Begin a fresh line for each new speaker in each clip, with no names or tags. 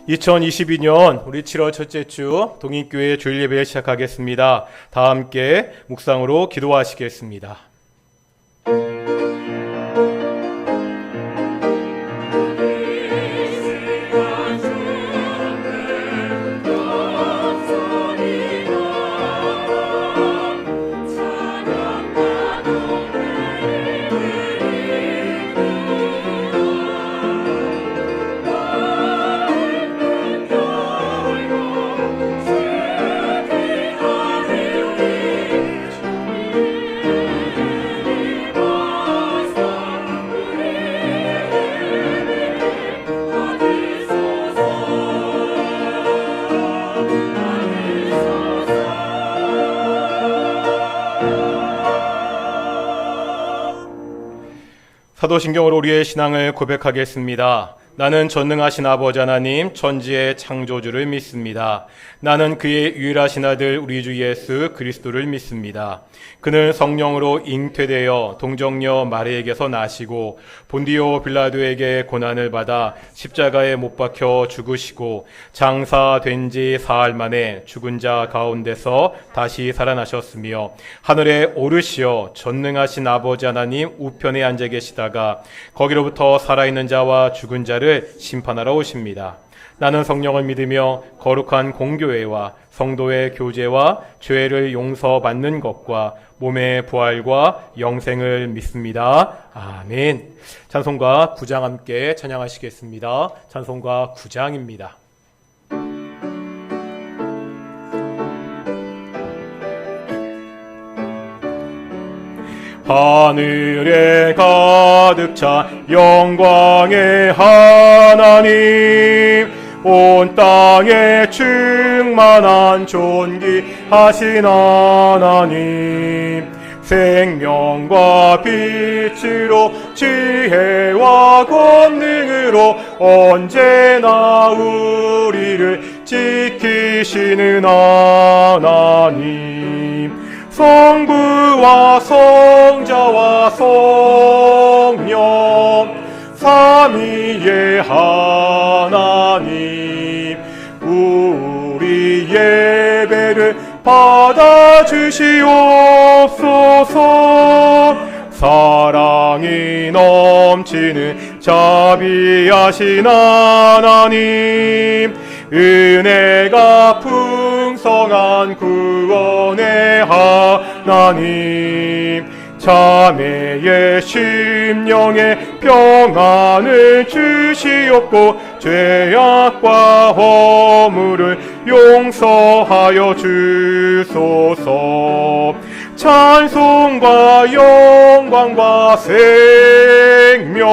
2022년 우리 7월 첫째 주 동인교회 주일 예배를 시작하겠습니다. 다 함께 묵상으로 기도하시겠습니다. 사도신경으로 우리의 신앙을 고백하겠습니다. 나는 전능하신 아버지 하나님 천지의 창조주를 믿습니다. 나는 그의 유일하신 아들 우리 주 예수 그리스도를 믿습니다. 그는 성령으로 잉태되어 동정녀 마리에게서 나시고 본디오 빌라도에게 고난을 받아 십자가에 못 박혀 죽으시고 장사된 지 사흘 만에 죽은 자 가운데서 다시 살아나셨으며 하늘에 오르시어 전능하신 아버지 하나님 우편에 앉아 계시다가 거기로부터 살아있는 자와 죽은 자를 심판하러 오십니다. 나는 성령을 믿으며 거룩한 공교회와 성도의 교제와 죄를 용서받는 것과 몸의 부활과 영생을 믿습니다. 아멘. 찬송가 9장 함께 찬양하시겠습니다. 찬송가 9장입니다. 하늘에 가득 차 영광의 하나님, 온 땅에 충만한 존귀하신 하나님, 생명과 빛으로 지혜와 권능으로 언제나 우리를 지키시는 하나님, 성부와 성자와 성령 삼위의 하나님, 우리 예배를 받아주시옵소서. 사랑이 넘치는 자비하신 하나님, 은혜가 풍성한 구원의 하나님, 자매의 심령에 평안을 주시옵고 죄악과 허물을 용서하여 주소서. 찬송과 영광과 생명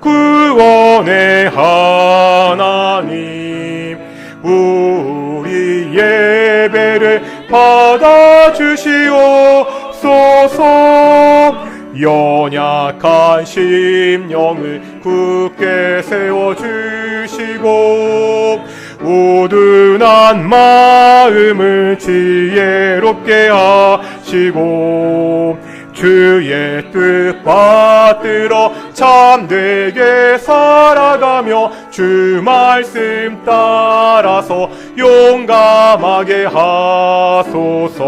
구원의 하나님, 우리 예배를 받아주시옵소서. 연약한 심령을 굳게 세워주시고 우둔한 마음을 지혜롭게 하시고 주의 뜻 받들어 참되게 살아가며 주 말씀 따라서 용감하게 하소서.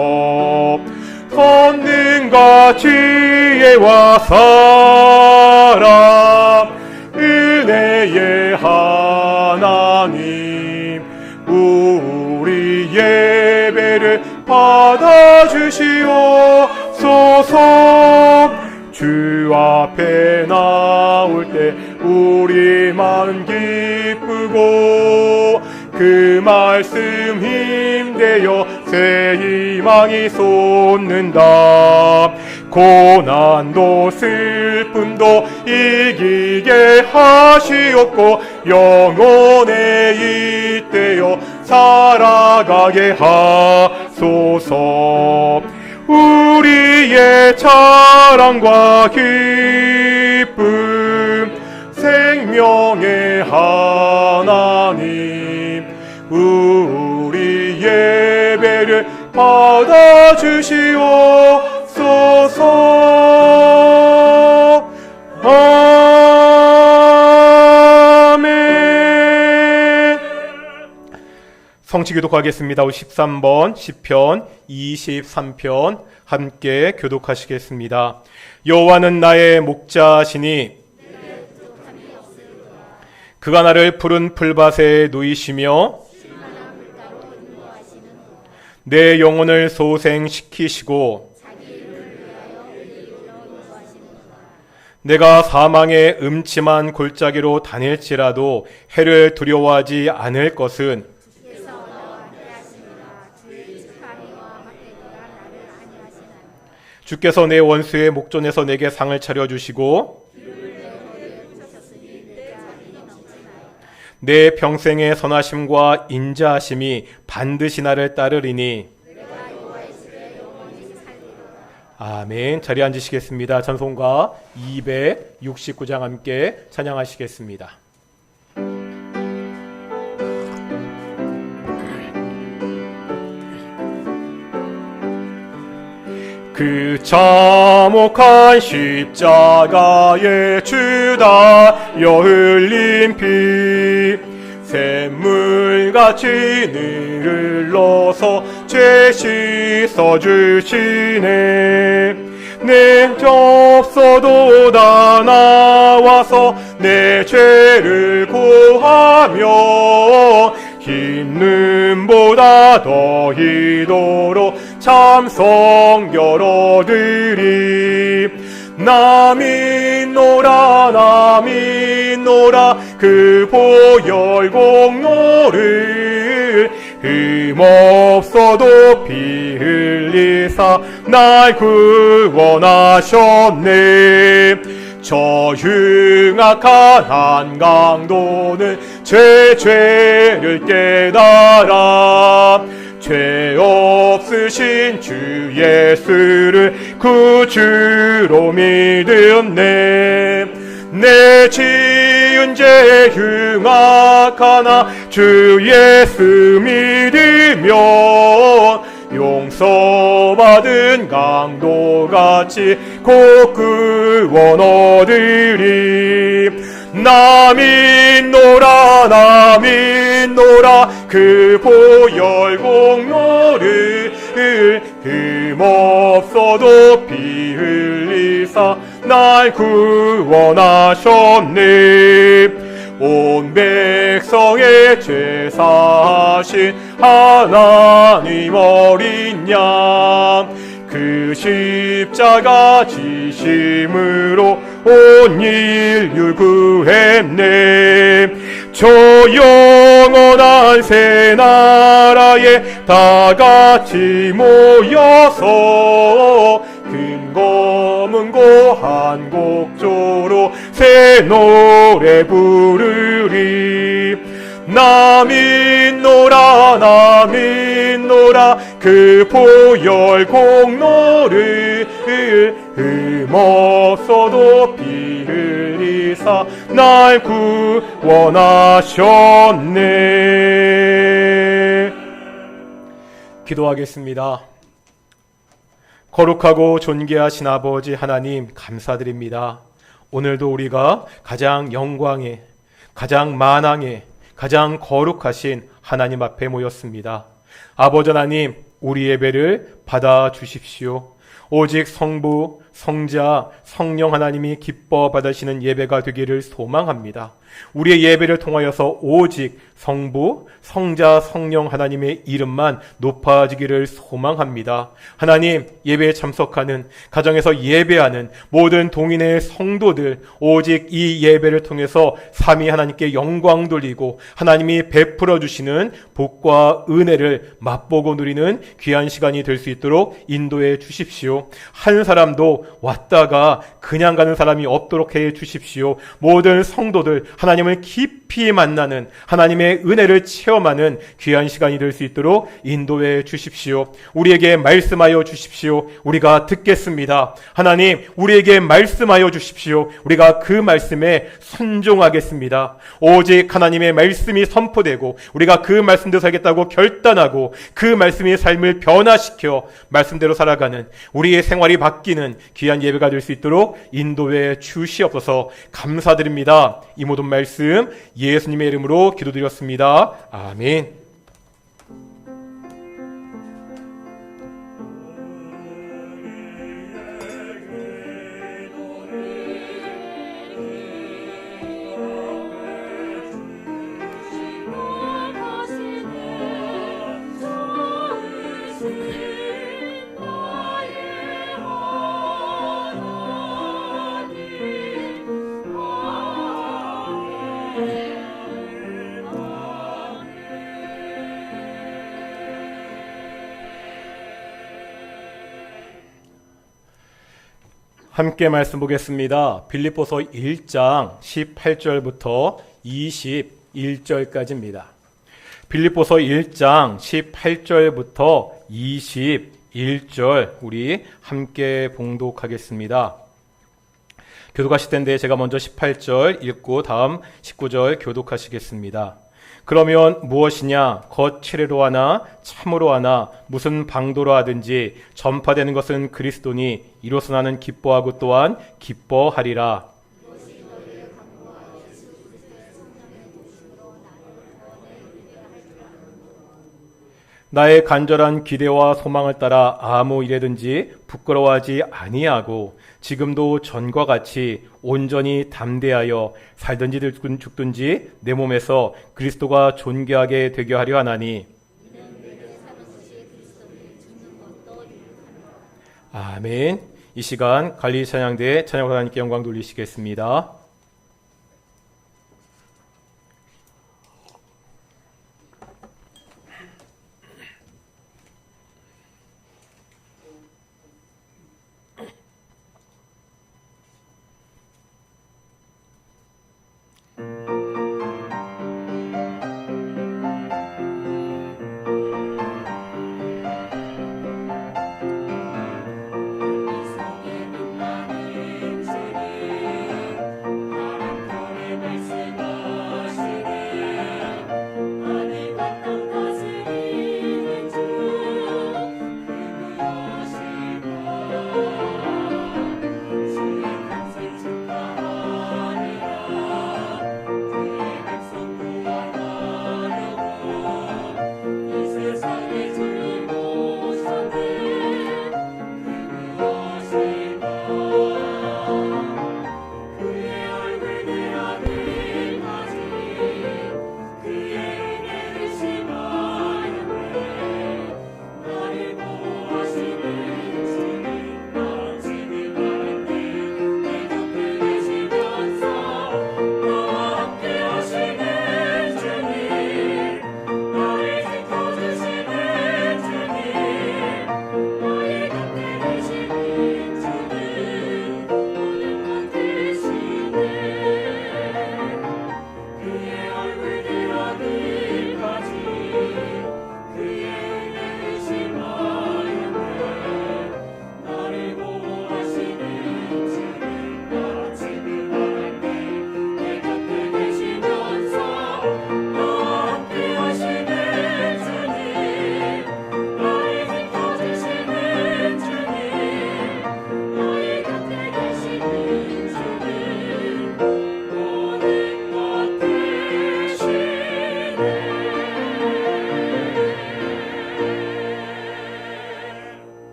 권능과 지혜와 사랑 은혜의 하나님, 우리 예배를 받아주시옵소서. 주 앞에 나올 때 우리 마음 기쁘고 그 말씀 힘되어 새 희망이 솟는다. 고난도 슬픔도 이기게 하시옵고 영원에 잇대어 살아가게 하소서. 우리의 자랑과 기쁨 생명의 하나님, 우리 예배를 받아주시옵소서. 아멘. 성취 교독하겠습니다. 13번 시편 23편 함께 교독하시겠습니다. 여호와는 나의 목자시니 그가 나를 푸른 풀밭에 누이시며 내 영혼을 소생시키시고 내가 사망의 음침한 골짜기로 다닐지라도 해를 두려워하지 않을 것은 주께서 내 원수의 목전에서 내게 상을 차려주시고 내 평생의 선하심과 인자하심이 반드시 나를 따르리니 아멘. 자리에 앉으시겠습니다. 찬송가 269장 함께 찬양하시겠습니다. 그 참혹한 십자가에 주다여 흘린 피 샘물같이 늘러서 죄 씻어주시네. 내 접서도 다 나와서 내 죄를 고하며 흰 눈보다 더 희도록 참성결 얻으리. 남인노라 그 보혈 공로를 흠없어도 피 흘리사 날 구원하셨네. 저 흉악한 한강도는 죄를 깨달아 죄 없으신 주 예수를 구주로 믿음네. 내 지은 죄 흉악하나 주 예수 믿으면 용서받은 강도같이 곧 구원 얻으리. 남인노라 그 보혈 공로를 흠없어도 피 흘리사 날 구원하셨네. 온 백성의 죄 사하신 하나님 어린 양 그 십자가 지심으로 온 인류 구했네. 저 영원한 새 나라에 다 같이 모여서 금고 문고 한 곡조로 새 노래 부르리. 남인노라 그 보혈 공로를 흠없어도 피 흘리사 날 구원하셨네. 기도하겠습니다. 거룩하고 존귀하신 아버지 하나님 감사드립니다. 오늘도 우리가 가장 영광의, 가장 만왕의, 가장 거룩하신 하나님 앞에 모였습니다. 아버지 하나님, 우리 예배를 받아주십시오. 오직 성부, 성자, 성령 하나님이 기뻐 받으시는 예배가 되기를 소망합니다. 우리의 예배를 통하여서 오직 성부, 성자, 성령 하나님의 이름만 높아지기를 소망합니다. 하나님, 예배에 참석하는, 가정에서 예배하는 모든 동인의 성도들, 오직 이 예배를 통해서 삼위 하나님께 영광 돌리고 하나님이 베풀어 주시는 복과 은혜를 맛보고 누리는 귀한 시간이 될 수 있도록 인도해 주십시오. 한 사람도 왔다가 그냥 가는 사람이 없도록 해 주십시오. 모든 성도들 하나님을 깊이 만나는, 하나님의 은혜를 체험하는 귀한 시간이 될 수 있도록 인도해 주십시오. 우리에게 말씀하여 주십시오. 우리가 듣겠습니다. 하나님, 우리에게 말씀하여 주십시오. 우리가 그 말씀에 순종하겠습니다. 오직 하나님의 말씀이 선포되고 우리가 그 말씀대로 살겠다고 결단하고 그 말씀이 삶을 변화시켜 말씀대로 살아가는, 우리의 생활이 바뀌는 귀한 예배가 될 수 있도록 인도해 주시옵소서. 감사드립니다. 이 모든 말씀 예수님의 이름으로 기도드렸습니다. 아멘. 함께 말씀 보겠습니다. 빌립보서 1장 18절부터 21절까지입니다. 빌립보서 1장 18절부터 21절 우리 함께 봉독하겠습니다. 교독하실 텐데 제가 먼저 18절 읽고 다음 19절 교독하시겠습니다. 그러면 무엇이냐? 거칠애로 하나 참으로 하나 무슨 방도로 하든지 전파되는 것은 그리스도니 이로써 나는 기뻐하고 또한 기뻐하리라. 나의 간절한 기대와 소망을 따라 아무 일에든지 부끄러워하지 아니하고 지금도 전과 같이 온전히 담대하여 살든지 죽든지 내 몸에서 그리스도가 존귀하게 되게 하려 하나니. 아멘. 이 시간 관리 찬양대 찬양 하나님께 영광 돌리시겠습니다.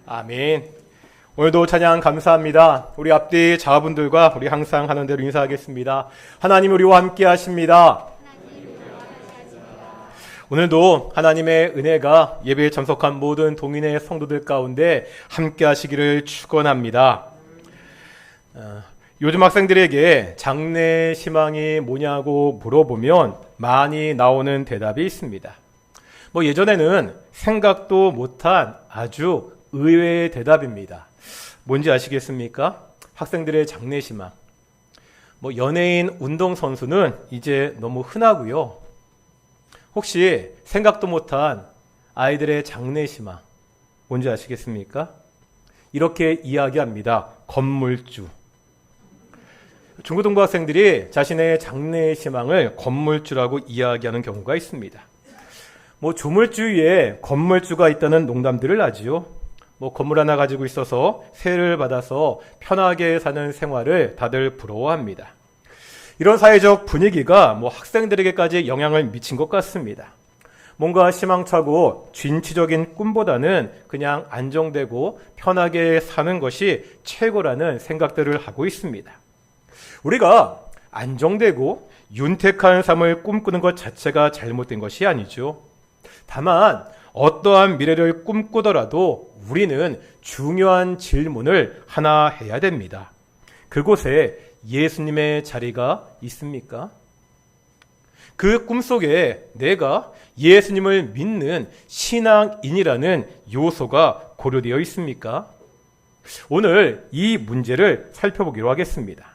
아멘. 오늘도 찬양 감사합니다. 우리 앞뒤 자분들과 우리 항상 하는 대로 인사하겠습니다. 하나님 우리와 함께 하십니다. 오늘도 하나님의 은혜가 예배에 참석한 모든 동인의 성도들 가운데 함께 하시기를 축원합니다. 요즘 학생들에게 장래 희망이 뭐냐고 물어보면 많이 나오는 대답이 있습니다. 예전에는 생각도 못한 아주 의외의 대답입니다. 뭔지 아시겠습니까? 학생들의 장래희망. 연예인, 운동선수는 이제 너무 흔하고요. 혹시 생각도 못한 아이들의 장래희망 뭔지 아시겠습니까? 이렇게 이야기합니다. 건물주. 중고등부 학생들이 자신의 장래희망을 건물주라고 이야기하는 경우가 있습니다. 조물주위에 건물주가 있다는 농담들을 하지요. 건물 하나 가지고 있어서 세를 받아서 편하게 사는 생활을 다들 부러워합니다. 이런 사회적 분위기가 학생들에게까지 영향을 미친 것 같습니다. 뭔가 희망차고 진취적인 꿈보다는 그냥 안정되고 편하게 사는 것이 최고라는 생각들을 하고 있습니다. 우리가 안정되고 윤택한 삶을 꿈꾸는 것 자체가 잘못된 것이 아니죠. 다만 어떠한 미래를 꿈꾸더라도 우리는 중요한 질문을 하나 해야 됩니다. 그곳에 예수님의 자리가 있습니까? 그 꿈속에 내가 예수님을 믿는 신앙인이라는 요소가 고려되어 있습니까? 오늘 이 문제를 살펴보기로 하겠습니다.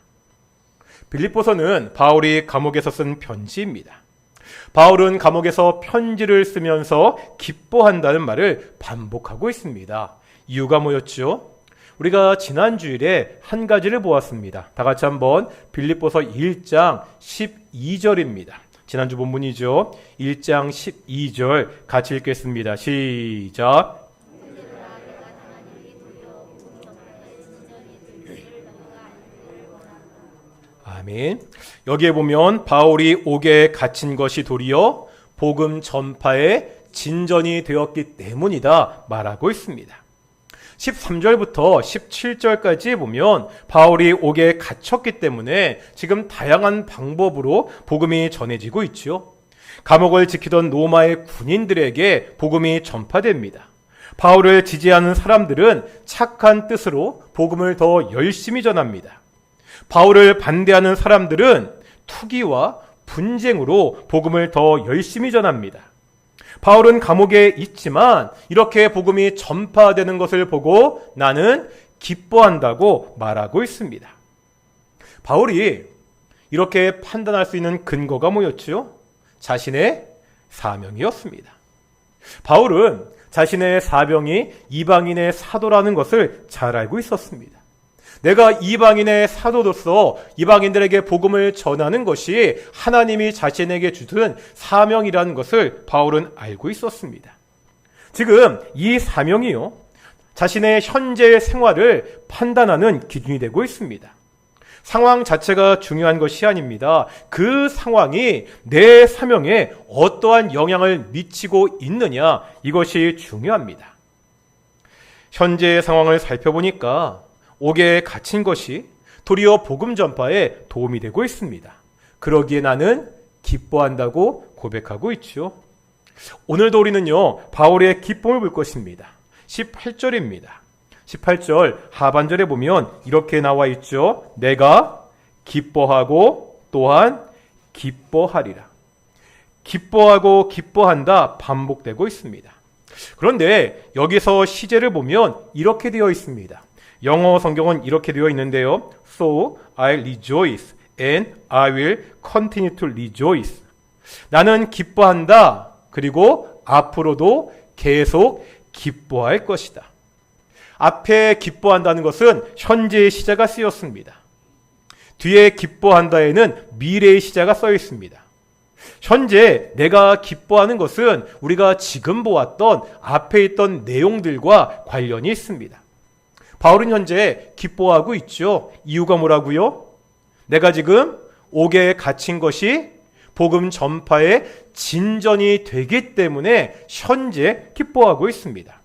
빌립보서는 바울이 감옥에서 쓴 편지입니다. 바울은 감옥에서 편지를 쓰면서 기뻐한다는 말을 반복하고 있습니다. 이유가 뭐였죠? 우리가 지난 주일에 한 가지를 보았습니다. 다 같이 한번 빌립보서 1장 12절입니다. 지난주 본문이죠. 1장 12절 같이 읽겠습니다. 시작. 아멘. 여기에 보면 바울이 옥에 갇힌 것이 도리어 복음 전파의 진전이 되었기 때문이다 말하고 있습니다. 13절부터 17절까지 보면 바울이 옥에 갇혔기 때문에 지금 다양한 방법으로 복음이 전해지고 있죠. 감옥을 지키던 로마의 군인들에게 복음이 전파됩니다. 바울을 지지하는 사람들은 착한 뜻으로 복음을 더 열심히 전합니다. 바울을 반대하는 사람들은 투기와 분쟁으로 복음을 더 열심히 전합니다. 바울은 감옥에 있지만 이렇게 복음이 전파되는 것을 보고 나는 기뻐한다고 말하고 있습니다. 바울이 이렇게 판단할 수 있는 근거가 뭐였죠? 자신의 사명이었습니다. 바울은 자신의 사명이 이방인의 사도라는 것을 잘 알고 있었습니다. 내가 이방인의 사도로서 이방인들에게 복음을 전하는 것이 하나님이 자신에게 주신 사명이라는 것을 바울은 알고 있었습니다. 지금 이 사명이요, 자신의 현재 생활을 판단하는 기준이 되고 있습니다. 상황 자체가 중요한 것이 아닙니다. 그 상황이 내 사명에 어떠한 영향을 미치고 있느냐, 이것이 중요합니다. 현재의 상황을 살펴보니까 옥에 갇힌 것이 도리어 복음 전파에 도움이 되고 있습니다. 그러기에 나는 기뻐한다고 고백하고 있죠. 오늘도 우리는요, 바울의 기쁨을 볼 것입니다. 18절입니다. 18절 하반절에 보면 이렇게 나와 있죠. 내가 기뻐하고 또한 기뻐하리라. 기뻐하고 기뻐한다 반복되고 있습니다. 그런데 여기서 시제를 보면 이렇게 되어 있습니다. 영어 성경은 이렇게 되어 있는데요. So I rejoice and I will continue to rejoice. 나는 기뻐한다. 그리고 앞으로도 계속 기뻐할 것이다. 앞에 기뻐한다는 것은 현재의 시제가 쓰였습니다. 뒤에 기뻐한다에는 미래의 시제가 써 있습니다. 현재 내가 기뻐하는 것은 우리가 지금 보았던 앞에 있던 내용들과 관련이 있습니다. 바울은 현재 기뻐하고 있죠. 이유가 뭐라고요? 내가 지금 옥에 갇힌 것이 복음 전파의 진전이 되기 때문에 현재 기뻐하고 있습니다.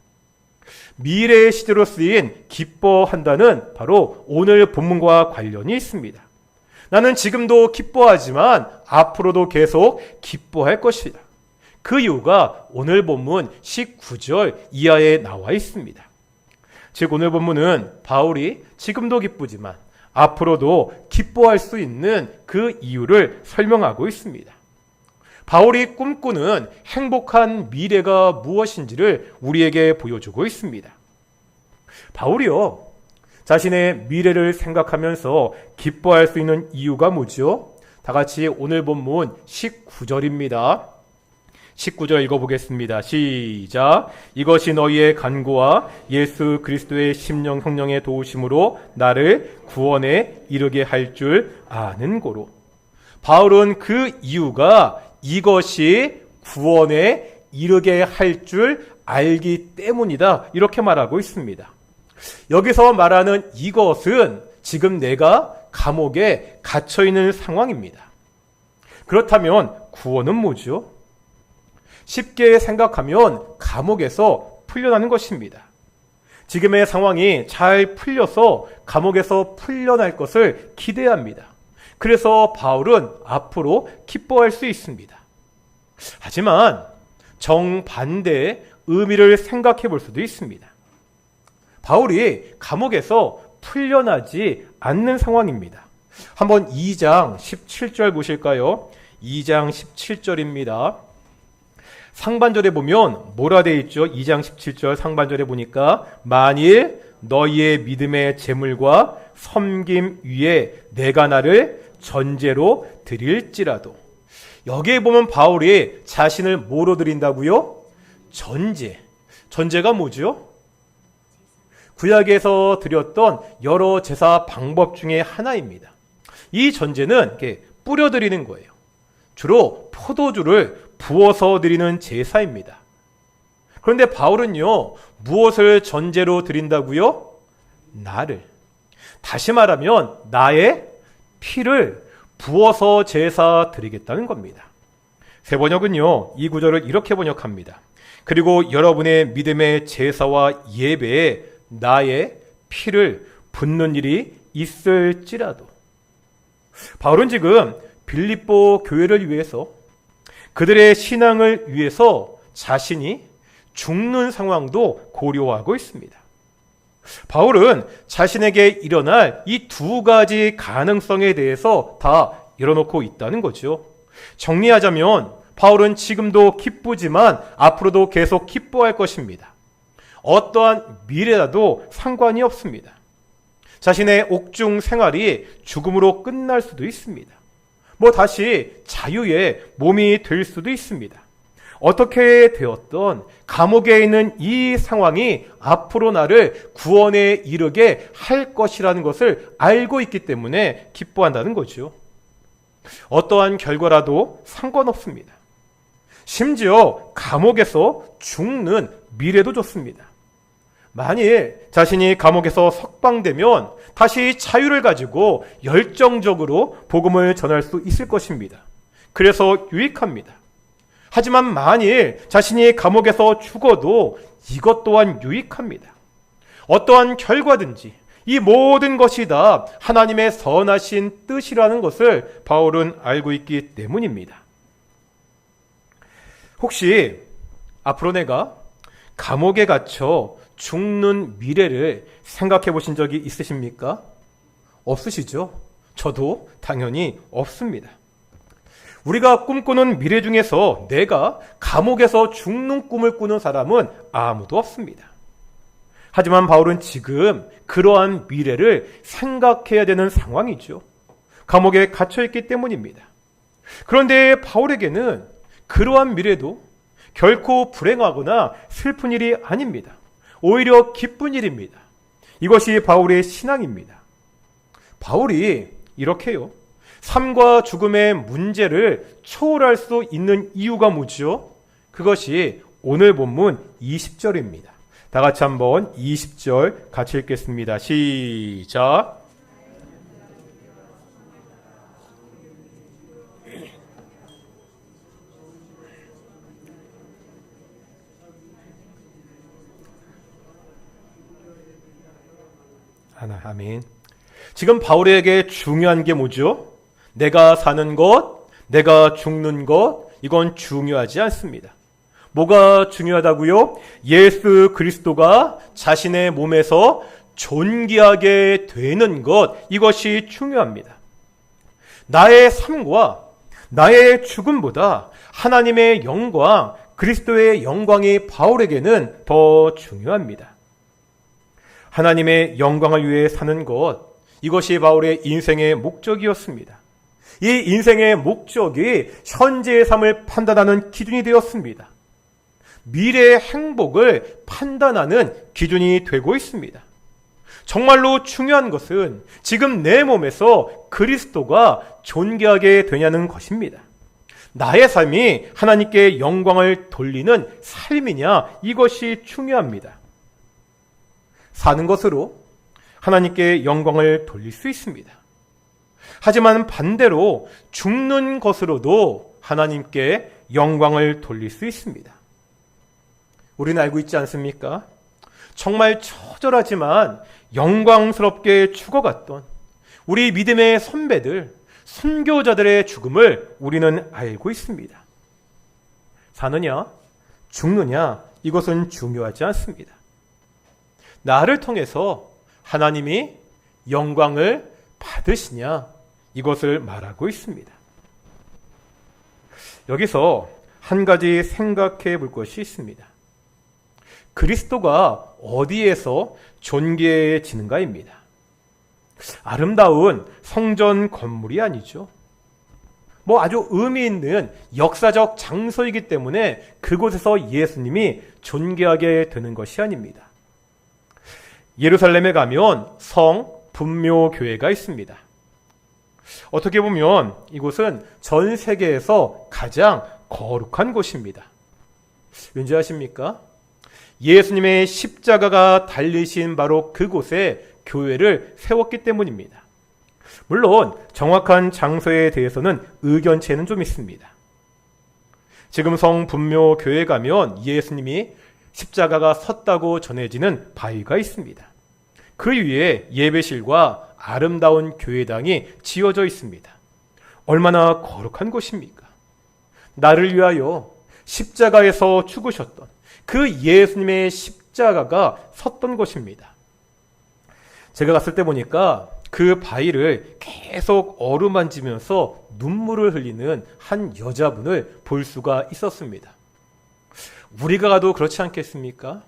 미래의 시제로 쓰인 기뻐한다는 바로 오늘 본문과 관련이 있습니다. 나는 지금도 기뻐하지만 앞으로도 계속 기뻐할 것이다. 그 이유가 오늘 본문 19절 이하에 나와 있습니다. 즉 오늘 본문은 바울이 지금도 기쁘지만 앞으로도 기뻐할 수 있는 그 이유를 설명하고 있습니다. 바울이 꿈꾸는 행복한 미래가 무엇인지를 우리에게 보여주고 있습니다. 바울이요, 자신의 미래를 생각하면서 기뻐할 수 있는 이유가 뭐죠? 다 같이 오늘 본문 19절입니다. 19절 읽어보겠습니다. 시작. 이것이 너희의 간구와 예수 그리스도의 심령 성령의 도우심으로 나를 구원에 이르게 할 줄 아는 고로. 바울은 그 이유가 이것이 구원에 이르게 할 줄 알기 때문이다, 이렇게 말하고 있습니다. 여기서 말하는 이것은 지금 내가 감옥에 갇혀있는 상황입니다. 그렇다면 구원은 뭐죠? 쉽게 생각하면 감옥에서 풀려나는 것입니다. 지금의 상황이 잘 풀려서 감옥에서 풀려날 것을 기대합니다. 그래서 바울은 앞으로 기뻐할 수 있습니다. 하지만 정반대의 의미를 생각해 볼 수도 있습니다. 바울이 감옥에서 풀려나지 않는 상황입니다. 한번 2장 17절 보실까요? 2장 17절입니다. 상반절에 보면 뭐라 되어 있죠? 2장 17절 상반절에 보니까 만일 너희의 믿음의 제물과 섬김 위에 내가 나를 전제로 드릴지라도. 여기에 보면 바울이 자신을 뭐로 드린다고요? 전제. 전제가 뭐죠? 구약에서 드렸던 여러 제사 방법 중에 하나입니다. 이 전제는 이렇게 뿌려 드리는 거예요. 주로 포도주를 부어서 드리는 제사입니다. 그런데 바울은요, 무엇을 전제로 드린다고요? 나를. 다시 말하면 나의 피를 부어서 제사 드리겠다는 겁니다. 새 번역은요, 이 구절을 이렇게 번역합니다. 그리고 여러분의 믿음의 제사와 예배에 나의 피를 붓는 일이 있을지라도. 바울은 지금 빌립보 교회를 위해서, 그들의 신앙을 위해서 자신이 죽는 상황도 고려하고 있습니다. 바울은 자신에게 일어날 이 두 가지 가능성에 대해서 다 열어놓고 있다는 거죠. 정리하자면 바울은 지금도 기쁘지만 앞으로도 계속 기뻐할 것입니다. 어떠한 미래라도 상관이 없습니다. 자신의 옥중 생활이 죽음으로 끝날 수도 있습니다. 다시 자유의 몸이 될 수도 있습니다. 어떻게 되었던 감옥에 있는 이 상황이 앞으로 나를 구원에 이르게 할 것이라는 것을 알고 있기 때문에 기뻐한다는 거죠. 어떠한 결과라도 상관없습니다. 심지어 감옥에서 죽는 미래도 좋습니다. 만일 자신이 감옥에서 석방되면 다시 자유를 가지고 열정적으로 복음을 전할 수 있을 것입니다. 그래서 유익합니다. 하지만 만일 자신이 감옥에서 죽어도 이것 또한 유익합니다. 어떠한 결과든지 이 모든 것이 다 하나님의 선하신 뜻이라는 것을 바울은 알고 있기 때문입니다. 혹시 앞으로 내가 감옥에 갇혀 죽는 미래를 생각해 보신 적이 있으십니까? 없으시죠? 저도 당연히 없습니다. 우리가 꿈꾸는 미래 중에서 내가 감옥에서 죽는 꿈을 꾸는 사람은 아무도 없습니다. 하지만 바울은 지금 그러한 미래를 생각해야 되는 상황이죠. 감옥에 갇혀있기 때문입니다. 그런데 바울에게는 그러한 미래도 결코 불행하거나 슬픈 일이 아닙니다. 오히려 기쁜 일입니다. 이것이 바울의 신앙입니다. 바울이 이렇게요, 삶과 죽음의 문제를 초월할 수 있는 이유가 뭐죠? 그것이 오늘 본문 20절입니다. 다 같이 한번 20절 같이 읽겠습니다. 시작. 아멘. 지금 바울에게 중요한 게 뭐죠? 내가 사는 것, 내가 죽는 것, 이건 중요하지 않습니다. 뭐가 중요하다고요? 예수 그리스도가 자신의 몸에서 존귀하게 되는 것, 이것이 중요합니다. 나의 삶과 나의 죽음보다 하나님의 영광, 그리스도의 영광이 바울에게는 더 중요합니다. 하나님의 영광을 위해 사는 것, 이것이 바울의 인생의 목적이었습니다. 이 인생의 목적이 현재의 삶을 판단하는 기준이 되었습니다. 미래의 행복을 판단하는 기준이 되고 있습니다. 정말로 중요한 것은 지금 내 몸에서 그리스도가 존귀하게 되냐는 것입니다. 나의 삶이 하나님께 영광을 돌리는 삶이냐, 이것이 중요합니다. 사는 것으로 하나님께 영광을 돌릴 수 있습니다. 하지만 반대로 죽는 것으로도 하나님께 영광을 돌릴 수 있습니다. 우리는 알고 있지 않습니까? 정말 처절하지만 영광스럽게 죽어갔던 우리 믿음의 선배들, 순교자들의 죽음을 우리는 알고 있습니다. 사느냐, 죽느냐, 이것은 중요하지 않습니다. 나를 통해서 하나님이 영광을 받으시냐, 이것을 말하고 있습니다. 여기서 한 가지 생각해 볼 것이 있습니다. 그리스도가 어디에서 존귀해지는가입니다. 아름다운 성전 건물이 아니죠. 아주 의미 있는 역사적 장소이기 때문에 그곳에서 예수님이 존귀하게 되는 것이 아닙니다. 예루살렘에 가면 성 분묘교회가 있습니다. 어떻게 보면 이곳은 전 세계에서 가장 거룩한 곳입니다. 왠지 아십니까? 예수님의 십자가가 달리신 바로 그곳에 교회를 세웠기 때문입니다. 물론 정확한 장소에 대해서는 의견체는 좀 있습니다. 지금 성 분묘교회 가면 예수님이 십자가가 섰다고 전해지는 바위가 있습니다. 그 위에 예배실과 아름다운 교회당이 지어져 있습니다. 얼마나 거룩한 곳입니까? 나를 위하여 십자가에서 죽으셨던 그 예수님의 십자가가 섰던 곳입니다. 제가 갔을 때 보니까 그 바위를 계속 어루만지면서 눈물을 흘리는 한 여자분을 볼 수가 있었습니다. 우리가 가도 그렇지 않겠습니까?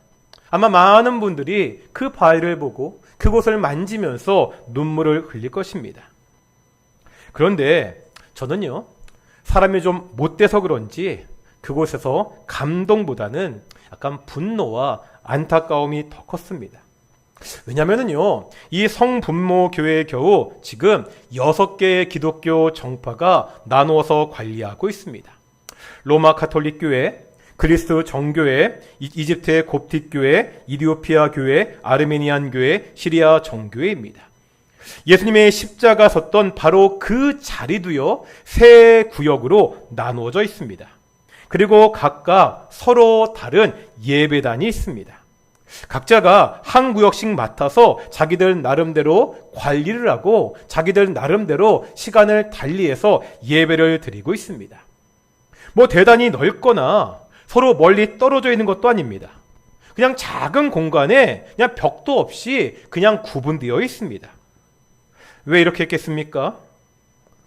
아마 많은 분들이 그 바위를 보고 그곳을 만지면서 눈물을 흘릴 것입니다. 그런데 저는요, 사람이 좀 못돼서 그런지 그곳에서 감동보다는 약간 분노와 안타까움이 더 컸습니다. 왜냐면은요, 이 성분모교회에 겨우 지금 6개의 기독교 정파가 나누어서 관리하고 있습니다. 로마 가톨릭 교회, 그리스 정교회, 이집트의 곱틱 교회, 이디오피아 교회, 아르메니안 교회, 시리아 정교회입니다. 예수님의 십자가 섰던 바로 그 자리도요, 세 구역으로 나누어져 있습니다. 그리고 각각 서로 다른 예배단이 있습니다. 각자가 한 구역씩 맡아서 자기들 나름대로 관리를 하고 자기들 나름대로 시간을 달리해서 예배를 드리고 있습니다. 대단히 넓거나 서로 멀리 떨어져 있는 것도 아닙니다. 그냥 작은 공간에 그냥 벽도 없이 그냥 구분되어 있습니다. 왜 이렇게 했겠습니까?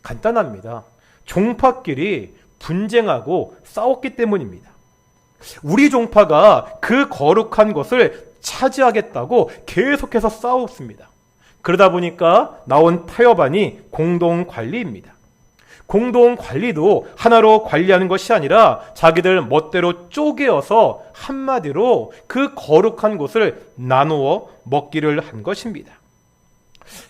간단합니다. 종파끼리 분쟁하고 싸웠기 때문입니다. 우리 종파가 그 거룩한 것을 차지하겠다고 계속해서 싸웠습니다. 그러다 보니까 나온 타협안이 공동관리입니다. 공동관리도 하나로 관리하는 것이 아니라 자기들 멋대로 쪼개어서 한마디로 그 거룩한 곳을 나누어 먹기를 한 것입니다.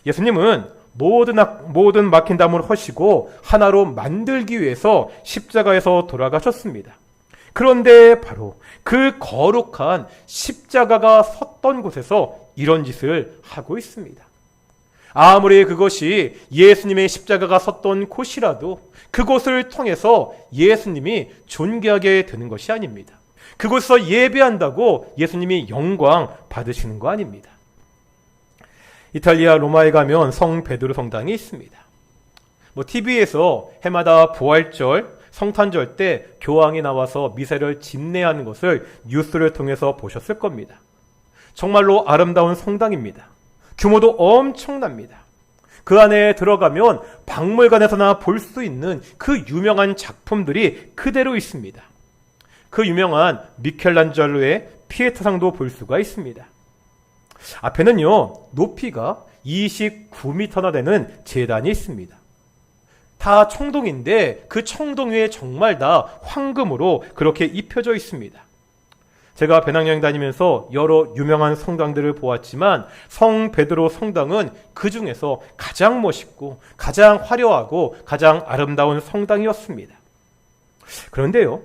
예수님은 모든 막힌 담을 허시고 하나로 만들기 위해서 십자가에서 돌아가셨습니다. 그런데 바로 그 거룩한 십자가가 섰던 곳에서 이런 짓을 하고 있습니다. 아무리 그것이 예수님의 십자가가 섰던 곳이라도 그곳을 통해서 예수님이 존귀하게 되는 것이 아닙니다. 그곳에서 예배한다고 예수님이 영광 받으시는 거 아닙니다. 이탈리아 로마에 가면 성 베드로 성당이 있습니다. TV에서 해마다 부활절, 성탄절 때 교황이 나와서 미사를 집례하는 것을 뉴스를 통해서 보셨을 겁니다. 정말로 아름다운 성당입니다. 규모도 엄청납니다. 그 안에 들어가면 박물관에서나 볼 수 있는 그 유명한 작품들이 그대로 있습니다. 그 유명한 미켈란젤로의 피에타상도 볼 수가 있습니다. 앞에는요, 높이가 29m나 되는 제단이 있습니다. 다 청동인데 그 청동 위에 정말 다 황금으로 그렇게 입혀져 있습니다. 제가 배낭여행 다니면서 여러 유명한 성당들을 보았지만 성 베드로 성당은 그 중에서 가장 멋있고 가장 화려하고 가장 아름다운 성당이었습니다. 그런데요,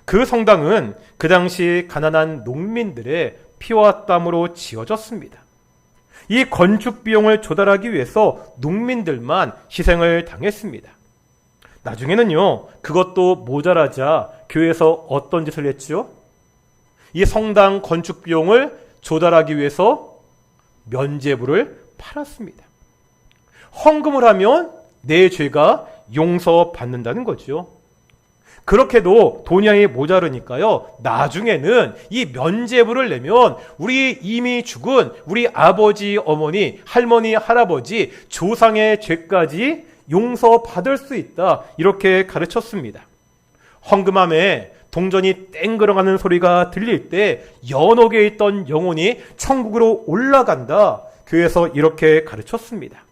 그 성당은 그 당시 가난한 농민들의 피와 땀으로 지어졌습니다. 이 건축 비용을 조달하기 위해서 농민들만 희생을 당했습니다. 나중에는요, 그것도 모자라자 교회에서 어떤 짓을 했죠? 이 성당 건축 비용을 조달하기 위해서 면죄부를 팔았습니다. 헌금을 하면 내 죄가 용서받는다는 거죠. 그렇게도 돈이 모자르니까요, 나중에는 이 면죄부를 내면 우리 이미 죽은 우리 아버지, 어머니, 할머니, 할아버지, 조상의 죄까지 용서받을 수 있다, 이렇게 가르쳤습니다. 헌금함에 동전이 땡그러가는 소리가 들릴 때 연옥에 있던 영혼이 천국으로 올라간다. 교회에서 이렇게 가르쳤습니다.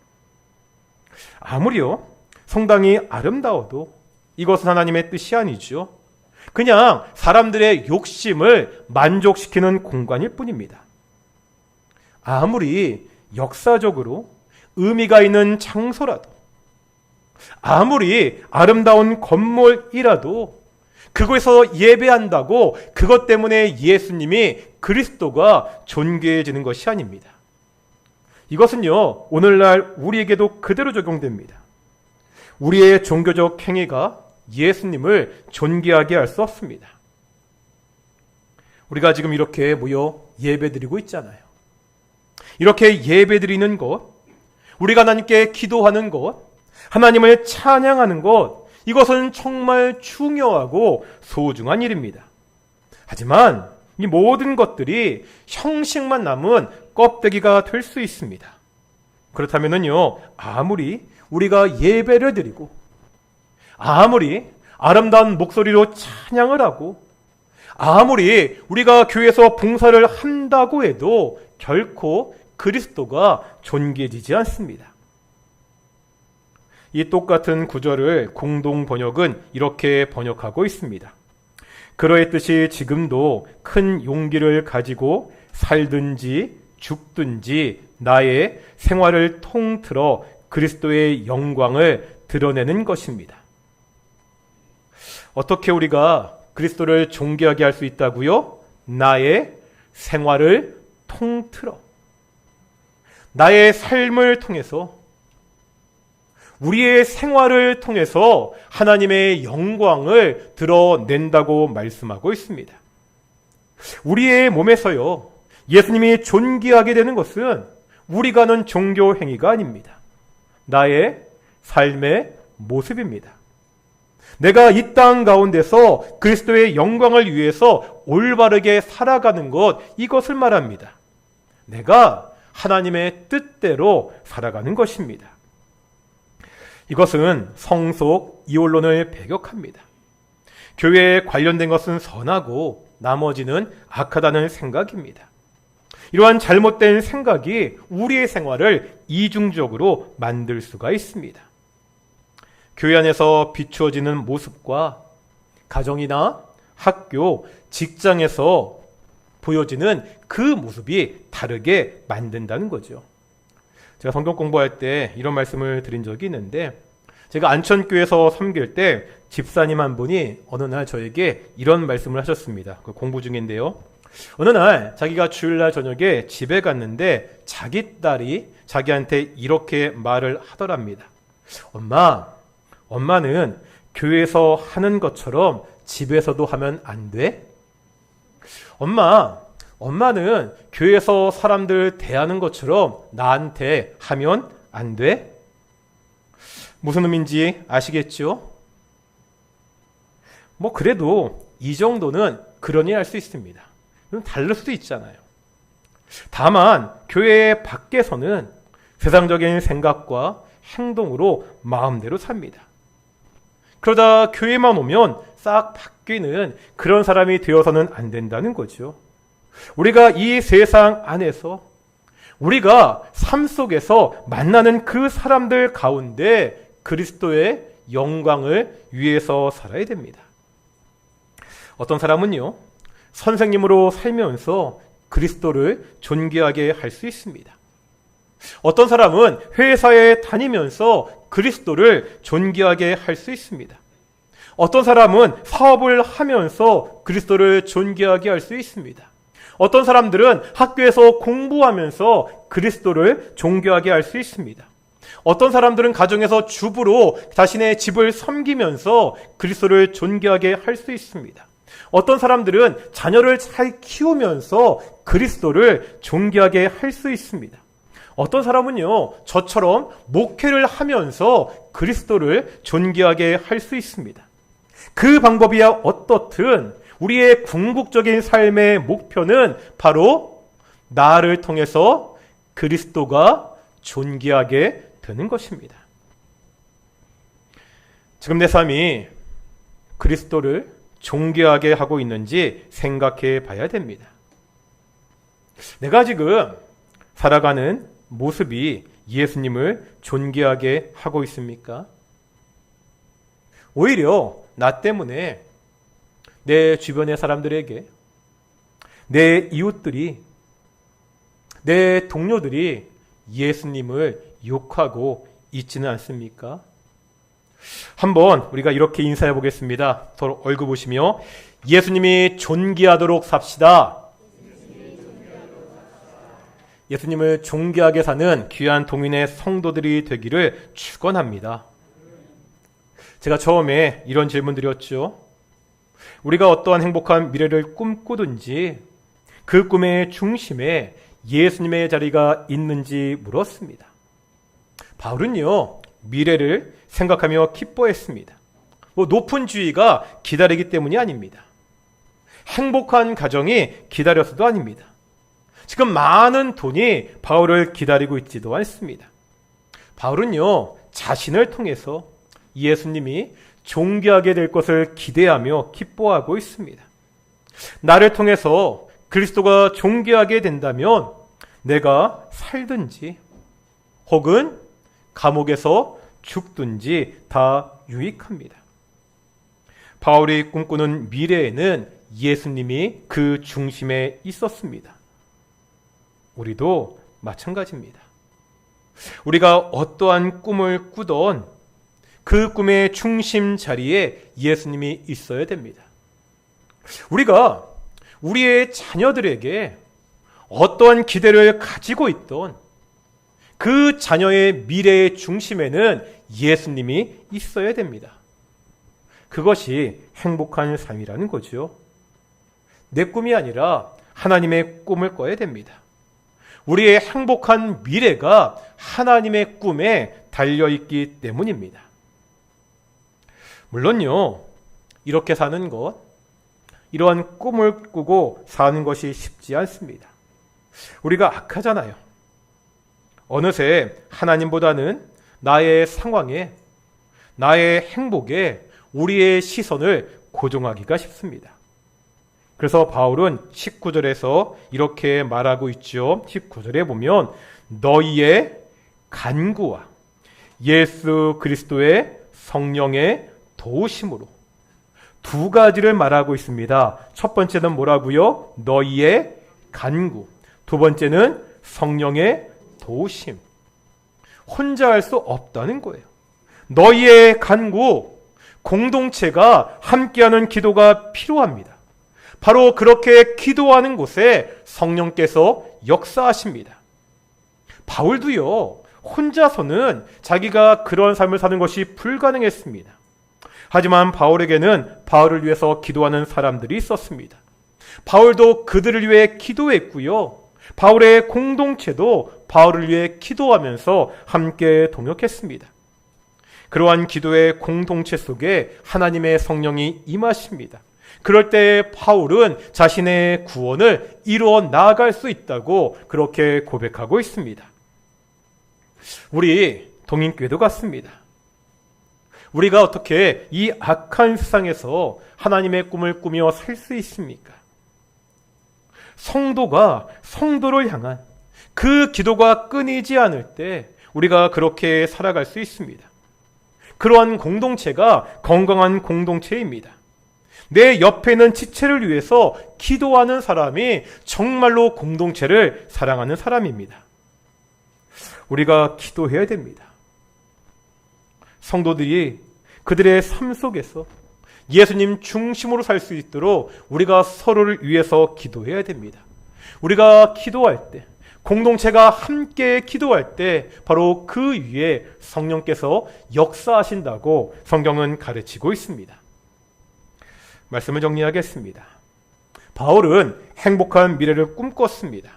아무리요 성당이 아름다워도 이것은 하나님의 뜻이 아니죠. 그냥 사람들의 욕심을 만족시키는 공간일 뿐입니다. 아무리 역사적으로 의미가 있는 장소라도, 아무리 아름다운 건물이라도 그곳에서 예배한다고 그것 때문에 예수님이 그리스도가 존귀해지는 것이 아닙니다. 이것은요 오늘날 우리에게도 그대로 적용됩니다. 우리의 종교적 행위가 예수님을 존귀하게 할 수 없습니다. 우리가 지금 이렇게 모여 예배드리고 있잖아요. 이렇게 예배드리는 것, 우리가 하나님께 기도하는 것, 하나님을 찬양하는 것, 이것은 정말 중요하고 소중한 일입니다. 하지만 이 모든 것들이 형식만 남은 껍데기가 될 수 있습니다. 그렇다면요, 아무리 우리가 예배를 드리고, 아무리 아름다운 목소리로 찬양을 하고, 아무리 우리가 교회에서 봉사를 한다고 해도 결코 그리스도가 존귀해지지 않습니다. 이 똑같은 구절을 공동 번역은 이렇게 번역하고 있습니다. 그러했듯이 지금도 큰 용기를 가지고 살든지 죽든지 나의 생활을 통틀어 그리스도의 영광을 드러내는 것입니다. 어떻게 우리가 그리스도를 존귀하게 할 수 있다고요? 나의 생활을 통틀어, 나의 삶을 통해서, 우리의 생활을 통해서 하나님의 영광을 드러낸다고 말씀하고 있습니다. 우리의 몸에서요, 예수님이 존귀하게 되는 것은 우리가 하는 종교 행위가 아닙니다. 나의 삶의 모습입니다. 내가 이 땅 가운데서 그리스도의 영광을 위해서 올바르게 살아가는 것, 이것을 말합니다. 내가 하나님의 뜻대로 살아가는 것입니다. 이것은 성속 이혼론을 배격합니다. 교회에 관련된 것은 선하고 나머지는 악하다는 생각입니다. 이러한 잘못된 생각이 우리의 생활을 이중적으로 만들 수가 있습니다. 교회 안에서 비추어지는 모습과 가정이나 학교, 직장에서 보여지는 그 모습이 다르게 만든다는 거죠. 제가 성경 공부할 때 이런 말씀을 드린 적이 있는데, 제가 안천교회에서 섬길 때 집사님 한 분이 어느 날 저에게 이런 말씀을 하셨습니다. 공부 중인데요. 어느 날 자기가 주일날 저녁에 집에 갔는데 자기 딸이 자기한테 이렇게 말을 하더랍니다. 엄마는 교회에서 하는 것처럼 집에서도 하면 안 돼? 엄마는 교회에서 사람들 대하는 것처럼 나한테 하면 안 돼? 무슨 의미인지 아시겠죠? 그래도 이 정도는 그러니 할 수 있습니다. 다를 수도 있잖아요. 다만 교회 밖에서는 세상적인 생각과 행동으로 마음대로 삽니다. 그러다 교회만 오면 싹 바뀌는 그런 사람이 되어서는 안 된다는 거죠. 우리가 이 세상 안에서, 우리가 삶 속에서 만나는 그 사람들 가운데 그리스도의 영광을 위해서 살아야 됩니다. 어떤 사람은요, 선생님으로 살면서 그리스도를 존귀하게 할 수 있습니다. 어떤 사람은 회사에 다니면서 그리스도를 존귀하게 할 수 있습니다. 어떤 사람은 사업을 하면서 그리스도를 존귀하게 할 수 있습니다. 어떤 사람들은 학교에서 공부하면서 그리스도를 존귀하게 할 수 있습니다. 어떤 사람들은 가정에서 주부로 자신의 집을 섬기면서 그리스도를 존귀하게 할 수 있습니다. 어떤 사람들은 자녀를 잘 키우면서 그리스도를 존귀하게 할 수 있습니다. 어떤 사람은요, 저처럼 목회를 하면서 그리스도를 존귀하게 할 수 있습니다. 그 방법이야 어떻든 우리의 궁극적인 삶의 목표는 바로 나를 통해서 그리스도가 존귀하게 되는 것입니다. 지금 내 삶이 그리스도를 존귀하게 하고 있는지 생각해 봐야 됩니다. 내가 지금 살아가는 모습이 예수님을 존귀하게 하고 있습니까? 오히려 나 때문에 내 주변의 사람들에게, 내 이웃들이, 내 동료들이 예수님을 욕하고 있지는 않습니까? 한번 우리가 이렇게 인사해 보겠습니다. 서로 얼굴 보시며 예수님이 존귀하도록 삽시다. 예수님을 존귀하게 사는 귀한 동인의 성도들이 되기를 축원합니다. 제가 처음에 이런 질문 드렸죠. 우리가 어떠한 행복한 미래를 꿈꾸든지 그 꿈의 중심에 예수님의 자리가 있는지 물었습니다. 바울은요, 미래를 생각하며 기뻐했습니다. 높은 지위가 기다리기 때문이 아닙니다. 행복한 가정이 기다려서도 아닙니다. 지금 많은 돈이 바울을 기다리고 있지도 않습니다. 바울은요, 자신을 통해서 예수님이 존귀하게 될 것을 기대하며 기뻐하고 있습니다. 나를 통해서 그리스도가 존귀하게 된다면 내가 살든지 혹은 감옥에서 죽든지 다 유익합니다. 바울이 꿈꾸는 미래에는 예수님이 그 중심에 있었습니다. 우리도 마찬가지입니다. 우리가 어떠한 꿈을 꾸던 그 꿈의 중심 자리에 예수님이 있어야 됩니다. 우리가 우리의 자녀들에게 어떠한 기대를 가지고 있던 그 자녀의 미래의 중심에는 예수님이 있어야 됩니다. 그것이 행복한 삶이라는 거죠. 내 꿈이 아니라 하나님의 꿈을 꿔야 됩니다. 우리의 행복한 미래가 하나님의 꿈에 달려있기 때문입니다. 물론요, 이렇게 사는 것, 이러한 꿈을 꾸고 사는 것이 쉽지 않습니다. 우리가 악하잖아요. 어느새 하나님보다는 나의 상황에, 나의 행복에 우리의 시선을 고정하기가 쉽습니다. 그래서 바울은 19절에서 이렇게 말하고 있죠. 19절에 보면 너희의 간구와 예수 그리스도의 성령의 도우심으로 두 가지를 말하고 있습니다. 첫 번째는 뭐라고요? 너희의 간구. 두 번째는 성령의 도우심. 혼자 할 수 없다는 거예요. 너희의 간구, 공동체가 함께하는 기도가 필요합니다. 바로 그렇게 기도하는 곳에 성령께서 역사하십니다. 바울도요, 혼자서는 자기가 그런 삶을 사는 것이 불가능했습니다. 하지만 바울에게는 바울을 위해서 기도하는 사람들이 있었습니다. 바울도 그들을 위해 기도했고요. 바울의 공동체도 바울을 위해 기도하면서 함께 동역했습니다. 그러한 기도의 공동체 속에 하나님의 성령이 임하십니다. 그럴 때 바울은 자신의 구원을 이루어 나아갈 수 있다고 그렇게 고백하고 있습니다. 우리 동인교회도 같습니다. 우리가 어떻게 이 악한 세상에서 하나님의 꿈을 꾸며 살 수 있습니까? 성도가 성도를 향한 그 기도가 끊이지 않을 때 우리가 그렇게 살아갈 수 있습니다. 그러한 공동체가 건강한 공동체입니다. 내 옆에 있는 지체를 위해서 기도하는 사람이 정말로 공동체를 사랑하는 사람입니다. 우리가 기도해야 됩니다. 성도들이 그들의 삶 속에서 예수님 중심으로 살 수 있도록 우리가 서로를 위해서 기도해야 됩니다. 우리가 기도할 때, 공동체가 함께 기도할 때 바로 그 위에 성령께서 역사하신다고 성경은 가르치고 있습니다. 말씀을 정리하겠습니다. 바울은 행복한 미래를 꿈꿨습니다.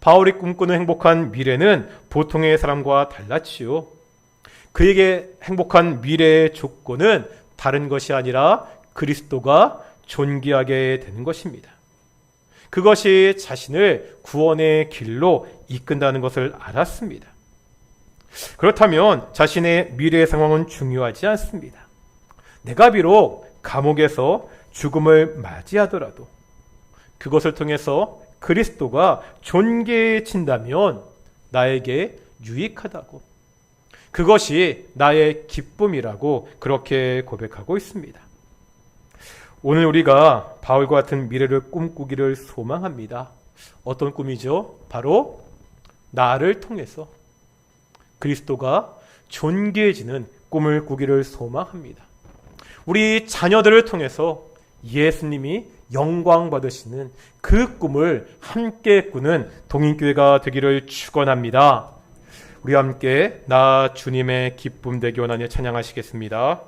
바울이 꿈꾸는 행복한 미래는 보통의 사람과 달랐지요. 그에게 행복한 미래의 조건은 다른 것이 아니라 그리스도가 존귀하게 되는 것입니다. 그것이 자신을 구원의 길로 이끈다는 것을 알았습니다. 그렇다면 자신의 미래의 상황은 중요하지 않습니다. 내가 비록 감옥에서 죽음을 맞이하더라도 그것을 통해서 그리스도가 존귀해진다면 나에게 유익하다고, 그것이 나의 기쁨이라고 그렇게 고백하고 있습니다. 오늘 우리가 바울과 같은 미래를 꿈꾸기를 소망합니다. 어떤 꿈이죠? 바로 나를 통해서 그리스도가 존귀해지는 꿈을 꾸기를 소망합니다. 우리 자녀들을 통해서 예수님이 영광 받으시는 그 꿈을 함께 꾸는 동인교회가 되기를 축원합니다. 우리 함께 나 주님의 기쁨 되기 원하니 찬양하시겠습니다.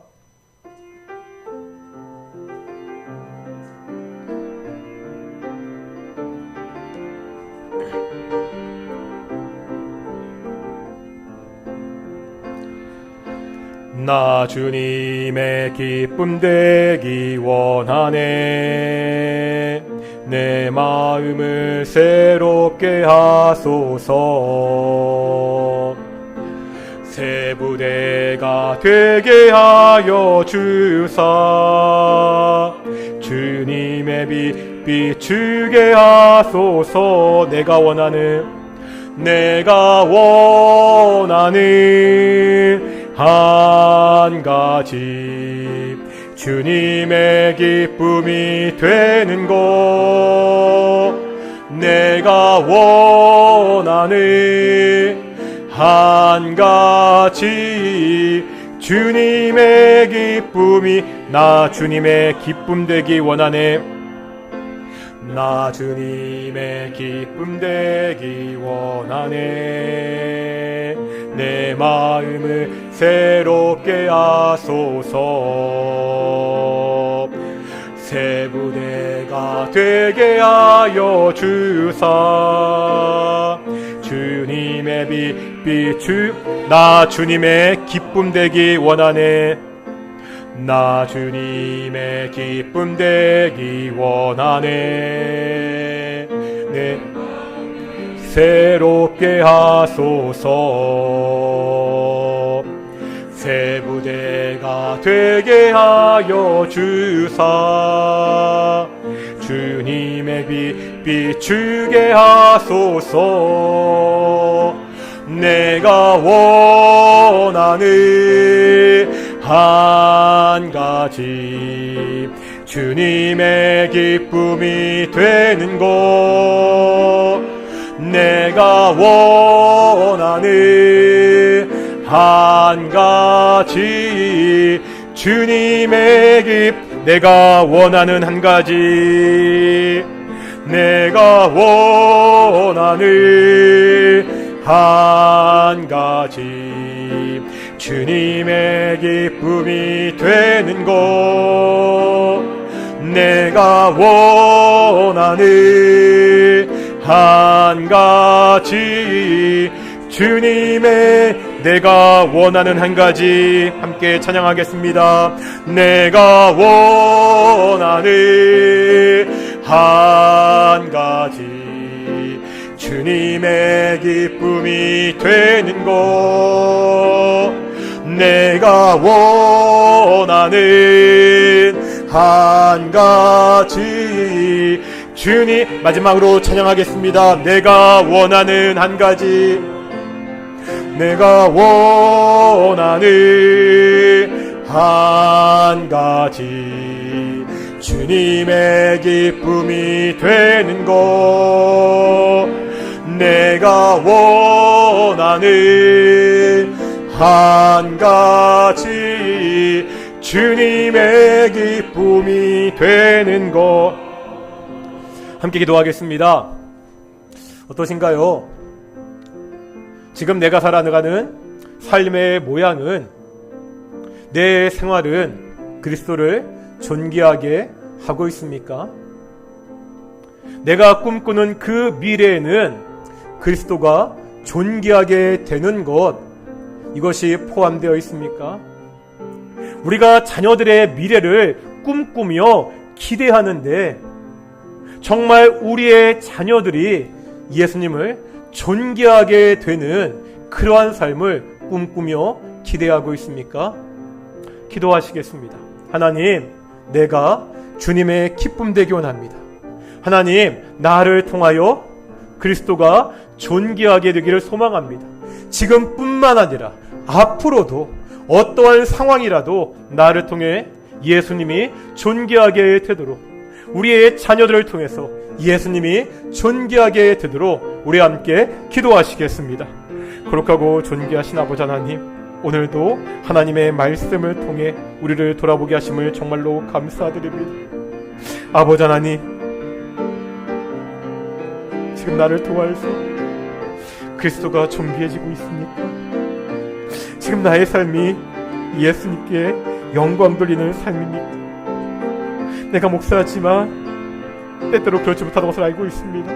나 주님의 기쁨 되기 원하네. 내 마음을 새롭게 하소서. 새 부대가 되게 하여 주사 주님의 빛 비추게 하소서. 내가 원하는 한 가지 주님의 기쁨이 되는 것. 내가 원하는 한 가지 주님의 기쁨이, 나 주님의 기쁨 되기 원하네. 나 주님의 기쁨 되기 원하네. 내 마음을 새롭게 하소서. 새 부대가 되게 하여 주사 주님의 빛 비추. 나 주님의 기쁨 되기 원하네. 나 주님의 기쁨 되기 원하네. 네. 새롭게 하소서. 새 부대가 되게 하여 주사 주님의 빛 비추게 하소서. 내가 원하는 한 가지 주님의 기쁨이 되는 것. 내가 원하는 한 가지 주님의 기쁨. 내가 원하는 한 가지, 내가 원하는 한 가지 주님의 기쁨이 되는 것. 내가 원하는 한 가지 주님의, 내가 원하는 한 가지, 함께 찬양하겠습니다. 내가 원하는 한 가지 주님의 기쁨이 되는 것. 내가 원하는 한 가지 주님, 마지막으로 찬양하겠습니다. 내가 원하는 한 가지, 내가 원하는 한 가지 주님의 기쁨이 되는 것. 내가 원하는 한 가지 주님의 기쁨이 되는 것. 함께 기도하겠습니다. 어떠신가요? 지금 내가 살아가는 삶의 모양은, 내 생활은 그리스도를 존귀하게 하고 있습니까? 내가 꿈꾸는 그 미래에는 그리스도가 존귀하게 되는 것, 이것이 포함되어 있습니까? 우리가 자녀들의 미래를 꿈꾸며 기대하는데 정말 우리의 자녀들이 예수님을 존귀하게 되는 그러한 삶을 꿈꾸며 기대하고 있습니까? 기도하시겠습니다. 하나님, 내가 주님의 기쁨 되기 원합니다. 하나님, 나를 통하여 그리스도가 존귀하게 되기를 소망합니다. 지금뿐만 아니라 앞으로도 어떠한 상황이라도 나를 통해 예수님이 존귀하게 되도록, 우리의 자녀들을 통해서 예수님이 존귀하게 되도록 우리 함께 기도하시겠습니다. 거룩하고 존귀하신 아버지 하나님, 오늘도 하나님의 말씀을 통해 우리를 돌아보게 하심을 정말로 감사드립니다. 아버지 하나님, 지금 나를 통하여서 그리스도가 존귀해지고 있습니까? 지금 나의 삶이 예수님께 영광 돌리는 삶입니까? 내가 목사지만 때때로 그렇지 못하는 것을 알고 있습니다.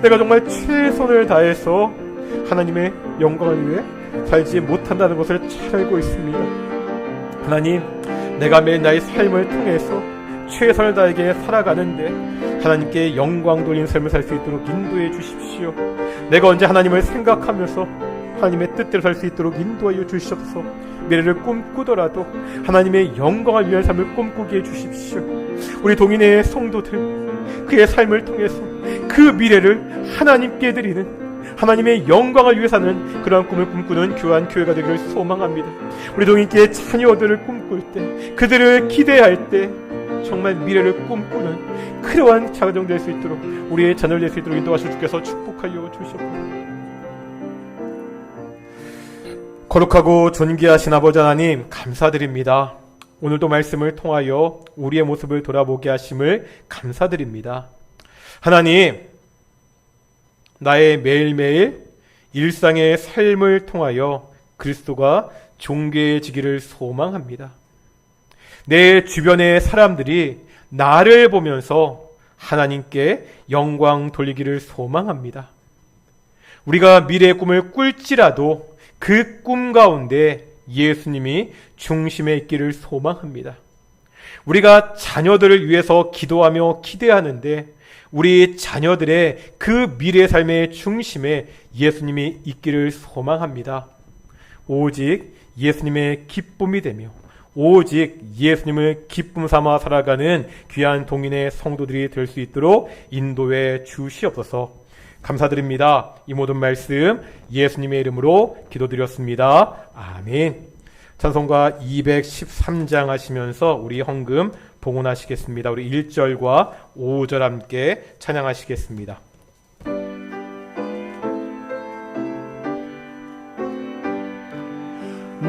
내가 정말 최선을 다해서 하나님의 영광을 위해 살지 못한다는 것을 잘 알고 있습니다. 하나님, 내가 매일 나의 삶을 통해서 최선을 다하게 살아가는데 하나님께 영광 돌리는 삶을 살 수 있도록 인도해 주십시오. 내가 언제 하나님을 생각하면서 하나님의 뜻대로 살 수 있도록 인도하여 주시옵소서. 미래를 꿈꾸더라도 하나님의 영광을 위한 삶을 꿈꾸게 해주십시오. 우리 동인의 성도들, 그의 삶을 통해서 그 미래를 하나님께 드리는, 하나님의 영광을 위해 사는 그러한 꿈을 꿈꾸는 귀한 교회가 되기를 소망합니다. 우리 동인교회 자녀들을 꿈꿀 때, 그들을 기대할 때 정말 미래를 꿈꾸는 그러한 가정 될 수 있도록, 우리의 자녀를 될 수 있도록 인도하시고 주께서 축복하여 주시옵소서. 거룩하고 존귀하신 아버지 하나님, 감사드립니다. 오늘도 말씀을 통하여 우리의 모습을 돌아보게 하심을 감사드립니다. 하나님, 나의 매일매일 일상의 삶을 통하여 그리스도가 존귀해지기를 소망합니다. 내 주변의 사람들이 나를 보면서 하나님께 영광 돌리기를 소망합니다. 우리가 미래의 꿈을 꿀지라도 그 꿈 가운데 예수님이 중심에 있기를 소망합니다. 우리가 자녀들을 위해서 기도하며 기대하는데 우리 자녀들의 그 미래 삶의 중심에 예수님이 있기를 소망합니다. 오직 예수님의 기쁨이 되며 오직 예수님을 기쁨 삼아 살아가는 귀한 동인의 성도들이 될 수 있도록 인도해 주시옵소서. 감사드립니다. 이 모든 말씀 예수님의 이름으로 기도드렸습니다. 아멘. 찬송가 213장 하시면서 우리 헌금 봉헌하시겠습니다. 우리 1절과 5절 함께 찬양하시겠습니다.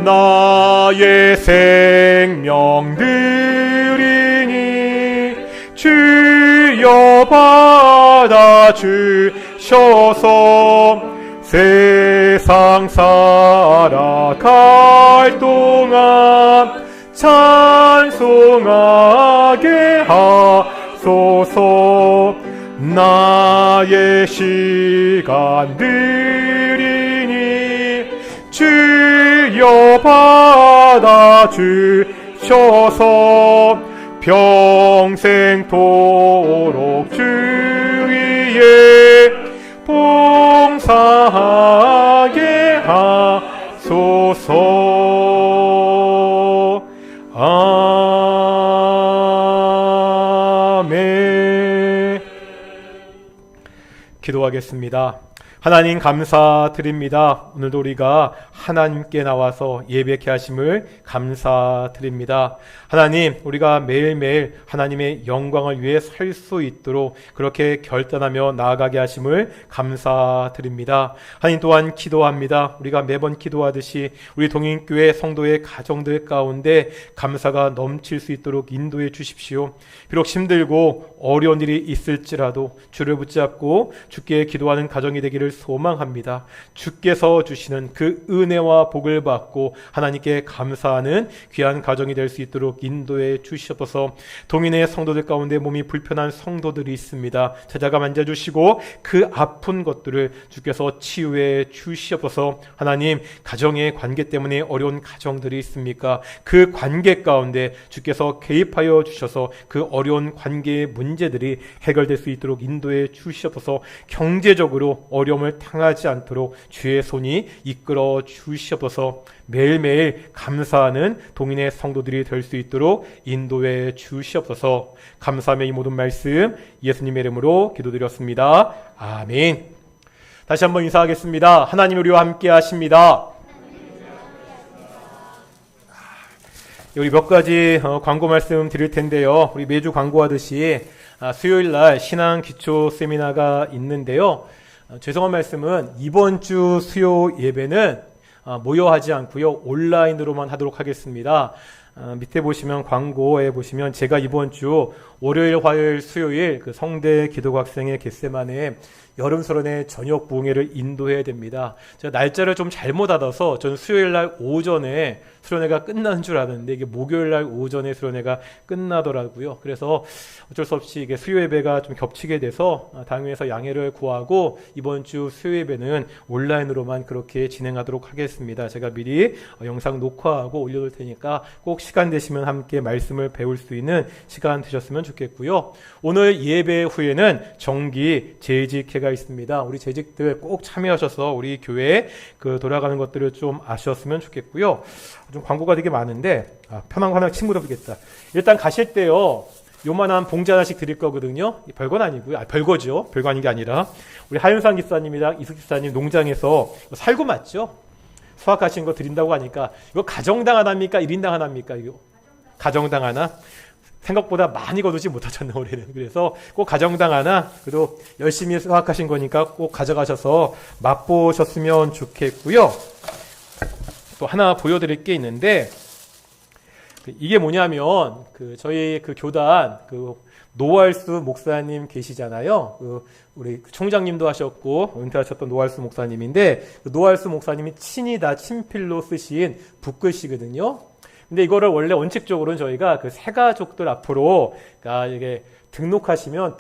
나의 생명 드리니 주여 받아 주셔서 세상 살아갈 동안 찬송하게 하소서. 나의 시간 드리니 주여 받아 주셔서 평생토록 주 위에 봉사하게 하소서. 아멘. 기도하겠습니다. 하나님 감사드립니다. 오늘도 우리가 하나님께 나와서 예배케 하심을 감사드립니다. 하나님, 우리가 매일매일 하나님의 영광을 위해 살 수 있도록 그렇게 결단하며 나아가게 하심을 감사드립니다. 하나님 또한 기도합니다. 우리가 매번 기도하듯이 우리 동인교회 성도의 가정들 가운데 감사가 넘칠 수 있도록 인도해 주십시오. 비록 힘들고 어려운 일이 있을지라도 주를 붙잡고 주께 기도하는 가정이 되기를 소망합니다. 주께서 주시는 그 은혜와 복을 받고 하나님께 감사하는 귀한 가정이 될 수 있도록 인도해 주시옵소서. 동인의 성도들 가운데 몸이 불편한 성도들이 있습니다. 제자가 만져주시고 그 아픈 것들을 주께서 치유해 주시옵소서. 하나님, 가정의 관계 때문에 어려운 가정들이 있습니까? 그 관계 가운데 주께서 개입하여 주셔서 그 어려운 관계의 문제들이 해결될 수 있도록 인도해 주시옵소서. 경제적으로 어려움을 어려움을 당하지 않도록 주의 손이 이끌어 주시옵소서. 매일매일 감사하는 동인의 성도들이 될 수 있도록 인도해 주시옵소서. 감사하며 이 모든 말씀 예수님의 이름으로 기도드렸습니다. 아멘. 다시 한번 인사하겠습니다. 하나님 우리와 함께 하십니다. 우리 몇 가지 광고 말씀 드릴 텐데요. 우리 매주 광고하듯이 수요일 날 신앙 기초 세미나가 있는데요. 죄송한 말씀은 이번 주 수요 예배는 모여 하지 않고요. 온라인으로만 하도록 하겠습니다. 밑에 보시면 광고에 보시면 제가 이번 주 월요일, 화요일, 수요일 그 성대 기독 학생의 겟세마네 여름설원의 저녁 부흥회를 인도해야 됩니다. 제가 날짜를 좀 잘못 알아서 저는 수요일 날 오전에 수련회가 끝난 줄 알았는데 이게 목요일 날 오전에 수련회가 끝나더라고요. 그래서 어쩔 수 없이 이게 수요 예배가 좀 겹치게 돼서 당회에서 양해를 구하고 이번 주 수요 예배는 온라인으로만 그렇게 진행하도록 하겠습니다. 제가 미리 영상 녹화하고 올려둘 테니까 꼭 시간 되시면 함께 말씀을 배울 수 있는 시간 되셨으면 좋겠고요. 오늘 예배 후에는 정기 재직회가 있습니다. 우리 재직들 꼭 참여하셔서 우리 교회 그 돌아가는 것들을 좀 아셨으면 좋겠고요. 좀 광고가 되게 많은데 편한 거 하나 친구들겠다. 일단 가실 때요. 요만한 봉지 하나씩 드릴 거거든요. 별건 아니고요. 별거죠. 별거 아닌 게 아니라 우리 하윤상 기사님이랑 이숙 기사님 농장에서 살구 맞죠? 수확하신 거 드린다고 하니까 이거 가정당 하나입니까? 1인당 하나입니까? 이거 가정당 하나? 생각보다 많이 거두지 못하셨네 올해는. 그래서 꼭 가정당 하나 그래도 열심히 수확하신 거니까 꼭 가져가셔서 맛보셨으면 좋겠고요. 또 하나 보여드릴 게 있는데 이게 뭐냐면 저희 교단 노활수 목사님 계시잖아요. 우리 총장님도 하셨고 은퇴하셨던 노활수 목사님인데 노활수 목사님이 친히 다 친필로 쓰신 붓글씨거든요. 근데 이거를 원래 원칙적으로는 저희가 새가족들 앞으로 이게 등록하시는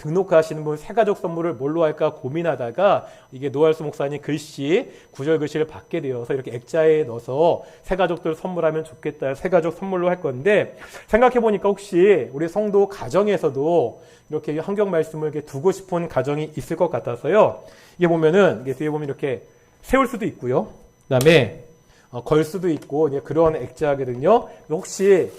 분 새가족 선물을 뭘로 할까 고민하다가 이게 노활수 목사님 글씨, 구절 글씨를 받게 되어서 이렇게 액자에 넣어서 새가족들 선물하면 좋겠다. 새가족 선물로 할 건데 생각해보니까 혹시 우리 성도 가정에서도 이렇게 환경 말씀을 이렇게 두고 싶은 가정이 있을 것 같아서요. 이게 보면은 뒤에 보면 이렇게 세울 수도 있고요. 그다음에 걸 수도 있고 그런 액자거든요. 혹시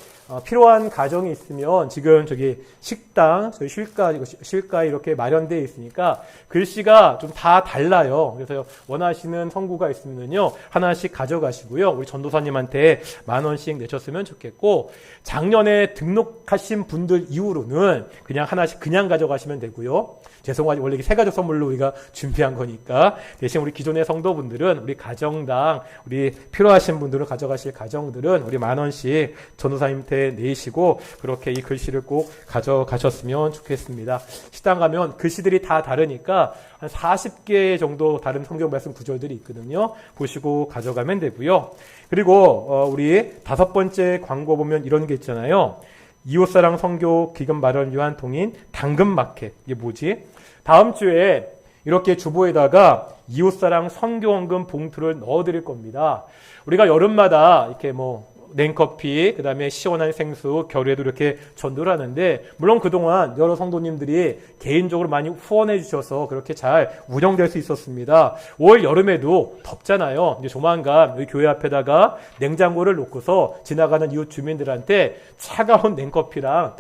필요한 가정이 있으면 지금 저기 식당, 저희 쉴까 이렇게 마련되어 있으니까 글씨가 좀 다 달라요. 그래서 원하시는 성구가 있으면요 하나씩 가져가시고요. 우리 전도사님한테 10,000원씩 내셨으면 좋겠고 작년에 등록하신 분들 이후로는 그냥 하나씩 그냥 가져가시면 되고요. 죄송하지만 원래 새가족 선물로 우리가 준비한 거니까 대신 우리 기존의 성도분들은 우리 가정당 우리 필요하신 분들은 가져가실 가정들은 우리 10,000원씩 전도사님한테 내시고 그렇게 이 글씨를 꼭 가져가셨으면 좋겠습니다. 식당 가면 글씨들이 다 다르니까 한 40개 정도 다른 성경 말씀 구절들이 있거든요. 보시고 가져가면 되고요. 그리고 우리 5번째 광고 보면 이런 게 있잖아요. 이웃사랑 선교 기금 마련을 위한 동인 당근마켓. 이게 뭐지? 다음 주에 이렇게 주보에다가 이웃사랑 선교원금 봉투를 넣어드릴 겁니다. 우리가 여름마다 이렇게 냉커피, 그 다음에 시원한 생수, 겨울에도 이렇게 전도를 하는데, 물론 그동안 여러 성도님들이 개인적으로 많이 후원해 주셔서 그렇게 잘 운영될 수 있었습니다. 올 여름에도 덥잖아요. 이제 조만간 우리 교회 앞에다가 냉장고를 놓고서 지나가는 이웃 주민들한테 차가운 냉커피랑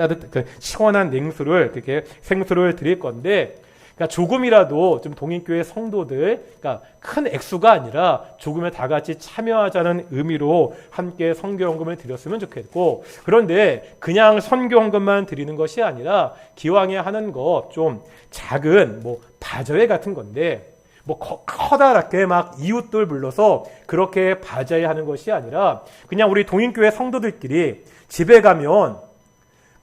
시원한 냉수를, 이렇게 생수를 드릴 건데, 그러니까 조금이라도 좀 동인교회 성도들, 그러니까 큰 액수가 아니라 조금에 다 같이 참여하자는 의미로 함께 선교헌금을 드렸으면 좋겠고, 그런데 그냥 선교헌금만 드리는 것이 아니라 기왕에 하는 거 좀 작은 바저회 같은 건데 커다랗게 막 이웃들 불러서 그렇게 바자회 하는 것이 아니라 그냥 우리 동인교회 성도들끼리 집에 가면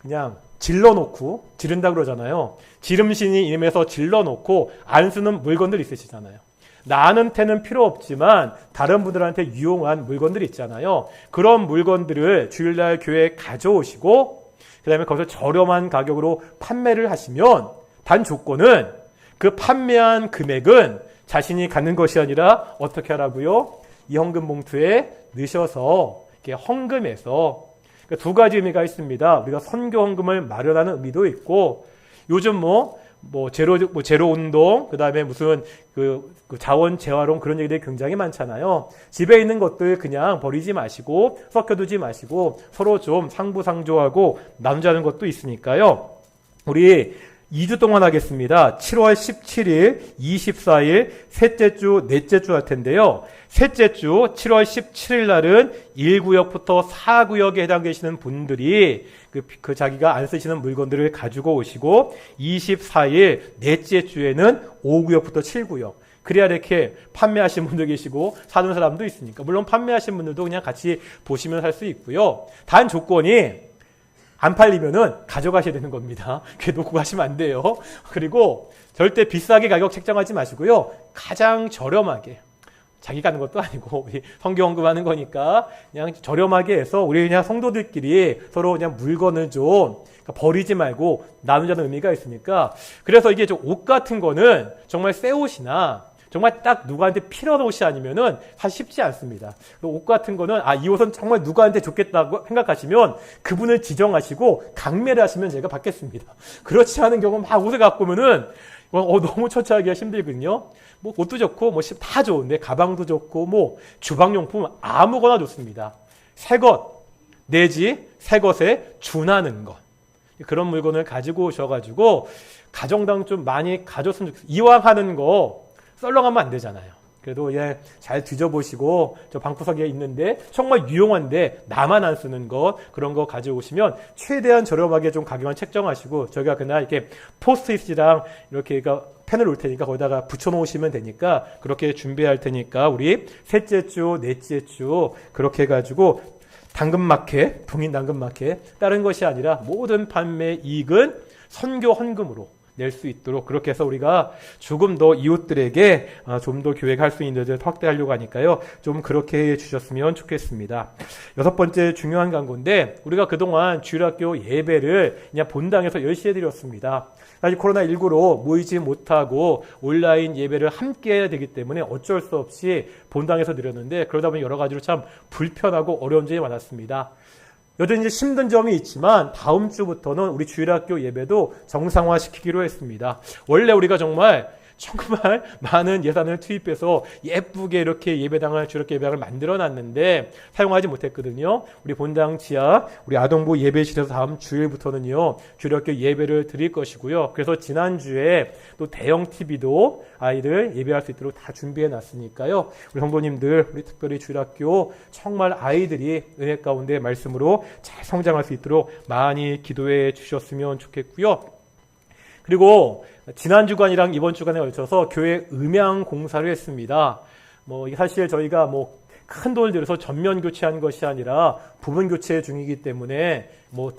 그냥 지른다 그러잖아요. 지름신이 임해서 질러놓고 안 쓰는 물건들 있으시잖아요. 나한테는 필요 없지만 다른 분들한테 유용한 물건들 있잖아요. 그런 물건들을 주일날 교회에 가져오시고 그 다음에 거기서 저렴한 가격으로 판매를 하시면 단 조건은 그 판매한 금액은 자신이 갖는 것이 아니라 어떻게 하라고요? 이 헌금 봉투에 넣으셔서 이렇게 헌금해서 두 가지 의미가 있습니다. 우리가 선교 헌금을 마련하는 의미도 있고 요즘
제로 운동, 그 다음에 무슨 그 자원 재활용 그런 얘기들이 굉장히 많잖아요. 집에 있는 것들 그냥 버리지 마시고 섞여두지 마시고 서로 좀 상부상조하고 나누자는 것도 있으니까요. 우리 2주 동안 하겠습니다. 7월 17일, 24일, 셋째 주, 넷째 주 할 텐데요. 셋째 주 7월 17일 날은 1구역부터 4구역에 해당되시는 분들이 그 자기가 안 쓰시는 물건들을 가지고 오시고 24일 넷째 주에는 5구역부터 7구역. 그래야 이렇게 판매하시는 분도 계시고 사는 사람도 있으니까. 물론 판매하시는 분들도 그냥 같이 보시면 살 수 있고요. 단 조건이 안 팔리면은 가져가셔야 되는 겁니다. 그게 놓고 가시면 안 돼요. 그리고 절대 비싸게 가격 책정하지 마시고요. 가장 저렴하게. 자기가 하는 것도 아니고 우리 성경 언급하는 거니까 그냥 저렴하게 해서 우리 그냥 성도들끼리 서로 그냥 물건을 좀 버리지 말고 나누자는 의미가 있으니까. 그래서 이게 좀 옷 같은 거는 정말 새 옷이나 정말 딱 누구한테 필요한 옷이 아니면은 사실 쉽지 않습니다. 옷 같은 거는 이 옷은 정말 누구한테 좋겠다고 생각하시면 그분을 지정하시고 강매를 하시면 제가 받겠습니다. 그렇지 않은 경우 막 옷을 갖고 오면은 너무 처치하기가 힘들거든요. 옷도 좋고 다 좋은데 가방도 좋고 주방용품 아무거나 좋습니다. 새 것 내지 새 것에 준하는 것. 그런 물건을 가지고 오셔가지고 가정당 좀 많이 가졌으면 좋겠어요. 이왕 하는 거 썰렁하면 안 되잖아요. 그래도 잘 뒤져보시고 저 방구석에 있는데 정말 유용한데 나만 안 쓰는 것 그런 거 가져오시면 최대한 저렴하게 좀 가격을 책정하시고 저희가 그날 이렇게 포스트잇이랑 이렇게 펜을 올 테니까 거기다가 붙여놓으시면 되니까 그렇게 준비할 테니까 우리 셋째 주, 넷째 주 그렇게 해가지고 당근마켓, 동인 당근마켓 다른 것이 아니라 모든 판매 이익은 선교 헌금으로 낼 수 있도록 그렇게 해서 우리가 조금 더 이웃들에게 좀 더 교회가 할 수 있는 데를 확대하려고 하니까요. 좀 그렇게 해주셨으면 좋겠습니다. 6번째 중요한 광고인데 우리가 그동안 주일학교 예배를 그냥 본당에서 10시에 드렸습니다. 사실 코로나19로 모이지 못하고 온라인 예배를 함께 해야 되기 때문에 어쩔 수 없이 본당에서 드렸는데 그러다 보니 여러 가지로 참 불편하고 어려운 점이 많았습니다. 여전히 힘든 점이 있지만 다음 주부터는 우리 주일학교 예배도 정상화시키기로 했습니다. 원래 우리가 정말 많은 예산을 투입해서 예쁘게 이렇게 주일학교 예배당을 만들어놨는데 사용하지 못했거든요. 우리 본당 지하 우리 아동부 예배실에서 다음 주일부터는요 주일학교 예배를 드릴 것이고요. 그래서 지난주에 또 대형 TV도 아이들 예배할 수 있도록 다 준비해놨으니까요. 우리 성도님들 우리 특별히 주일학교 정말 아이들이 은혜 가운데 말씀으로 잘 성장할 수 있도록 많이 기도해 주셨으면 좋겠고요. 그리고 지난 주간이랑 이번 주간에 걸쳐서 교회 음향 공사를 했습니다. 사실 저희가 큰 돈을 들여서 전면 교체한 것이 아니라 부분 교체 중이기 때문에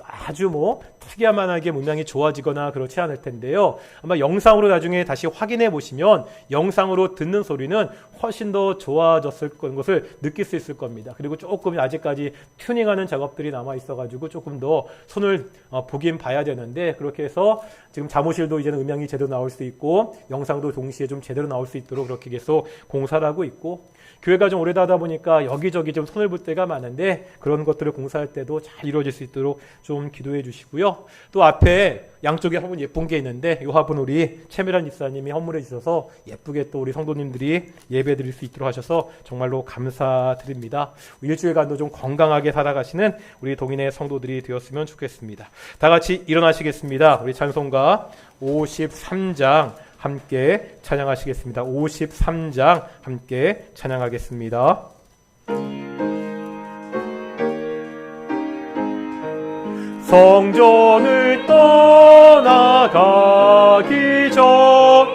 아주 특이한만하게 음향이 좋아지거나 그렇지 않을 텐데요. 아마 영상으로 나중에 다시 확인해 보시면 영상으로 듣는 소리는 훨씬 더 좋아졌을 것을 느낄 수 있을 겁니다. 그리고 조금 아직까지 튜닝하는 작업들이 남아 있어가지고 조금 더 손을 보긴 봐야 되는데 그렇게 해서 지금 사무실도 이제는 음향이 제대로 나올 수 있고 영상도 동시에 좀 제대로 나올 수 있도록 그렇게 계속 공사를 하고 있고 교회가 좀 오래되다 보니까 여기저기 좀 손을 볼 때가 많은데 그런 것들을 공사할 때도 잘 이루어질 수 있도록 좀 기도해 주시고요. 또 앞에 양쪽에 화분 예쁜 게 있는데 이 화분 우리 최미란 집사님이 헌물해 주셔서 예쁘게 또 우리 성도님들이 예배 드릴 수 있도록 하셔서 정말로 감사드립니다. 일주일간도 좀 건강하게 살아가시는 우리 동인의 성도들이 되었으면 좋겠습니다. 다 같이 일어나시겠습니다. 우리 찬송가 53장 함께 찬양하시겠습니다. 53장 함께 찬양하겠습니다. 성전을 떠나가기 전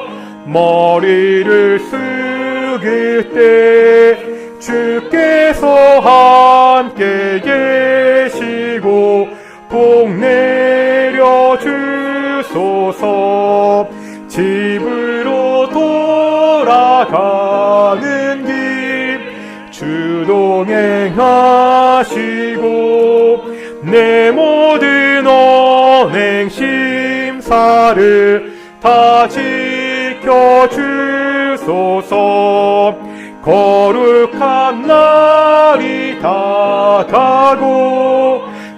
머리를 숙일 때 주께서 함께 계시고 복 내려 주소서. 집으로 돌아가는 길 주동행하시고 내 모든 언행 심사를 다 지켜주소서. 거룩한 날이 다가고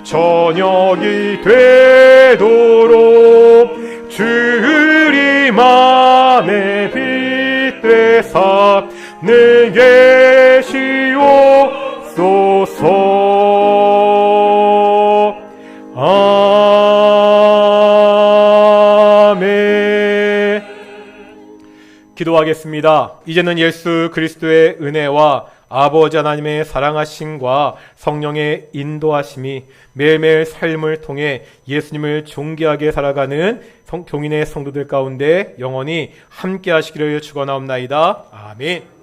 저녁이 되도록 주의 아멘. 기도하겠습니다. 이제는 예수 그리스도의 은혜와 아버지 하나님의 사랑하심과 성령의 인도하심이 매일매일 삶을 통해 예수님을 존귀하게 살아가는 교인의 성도들 가운데 영원히 함께 하시기를 축원하옵나이다. 아멘.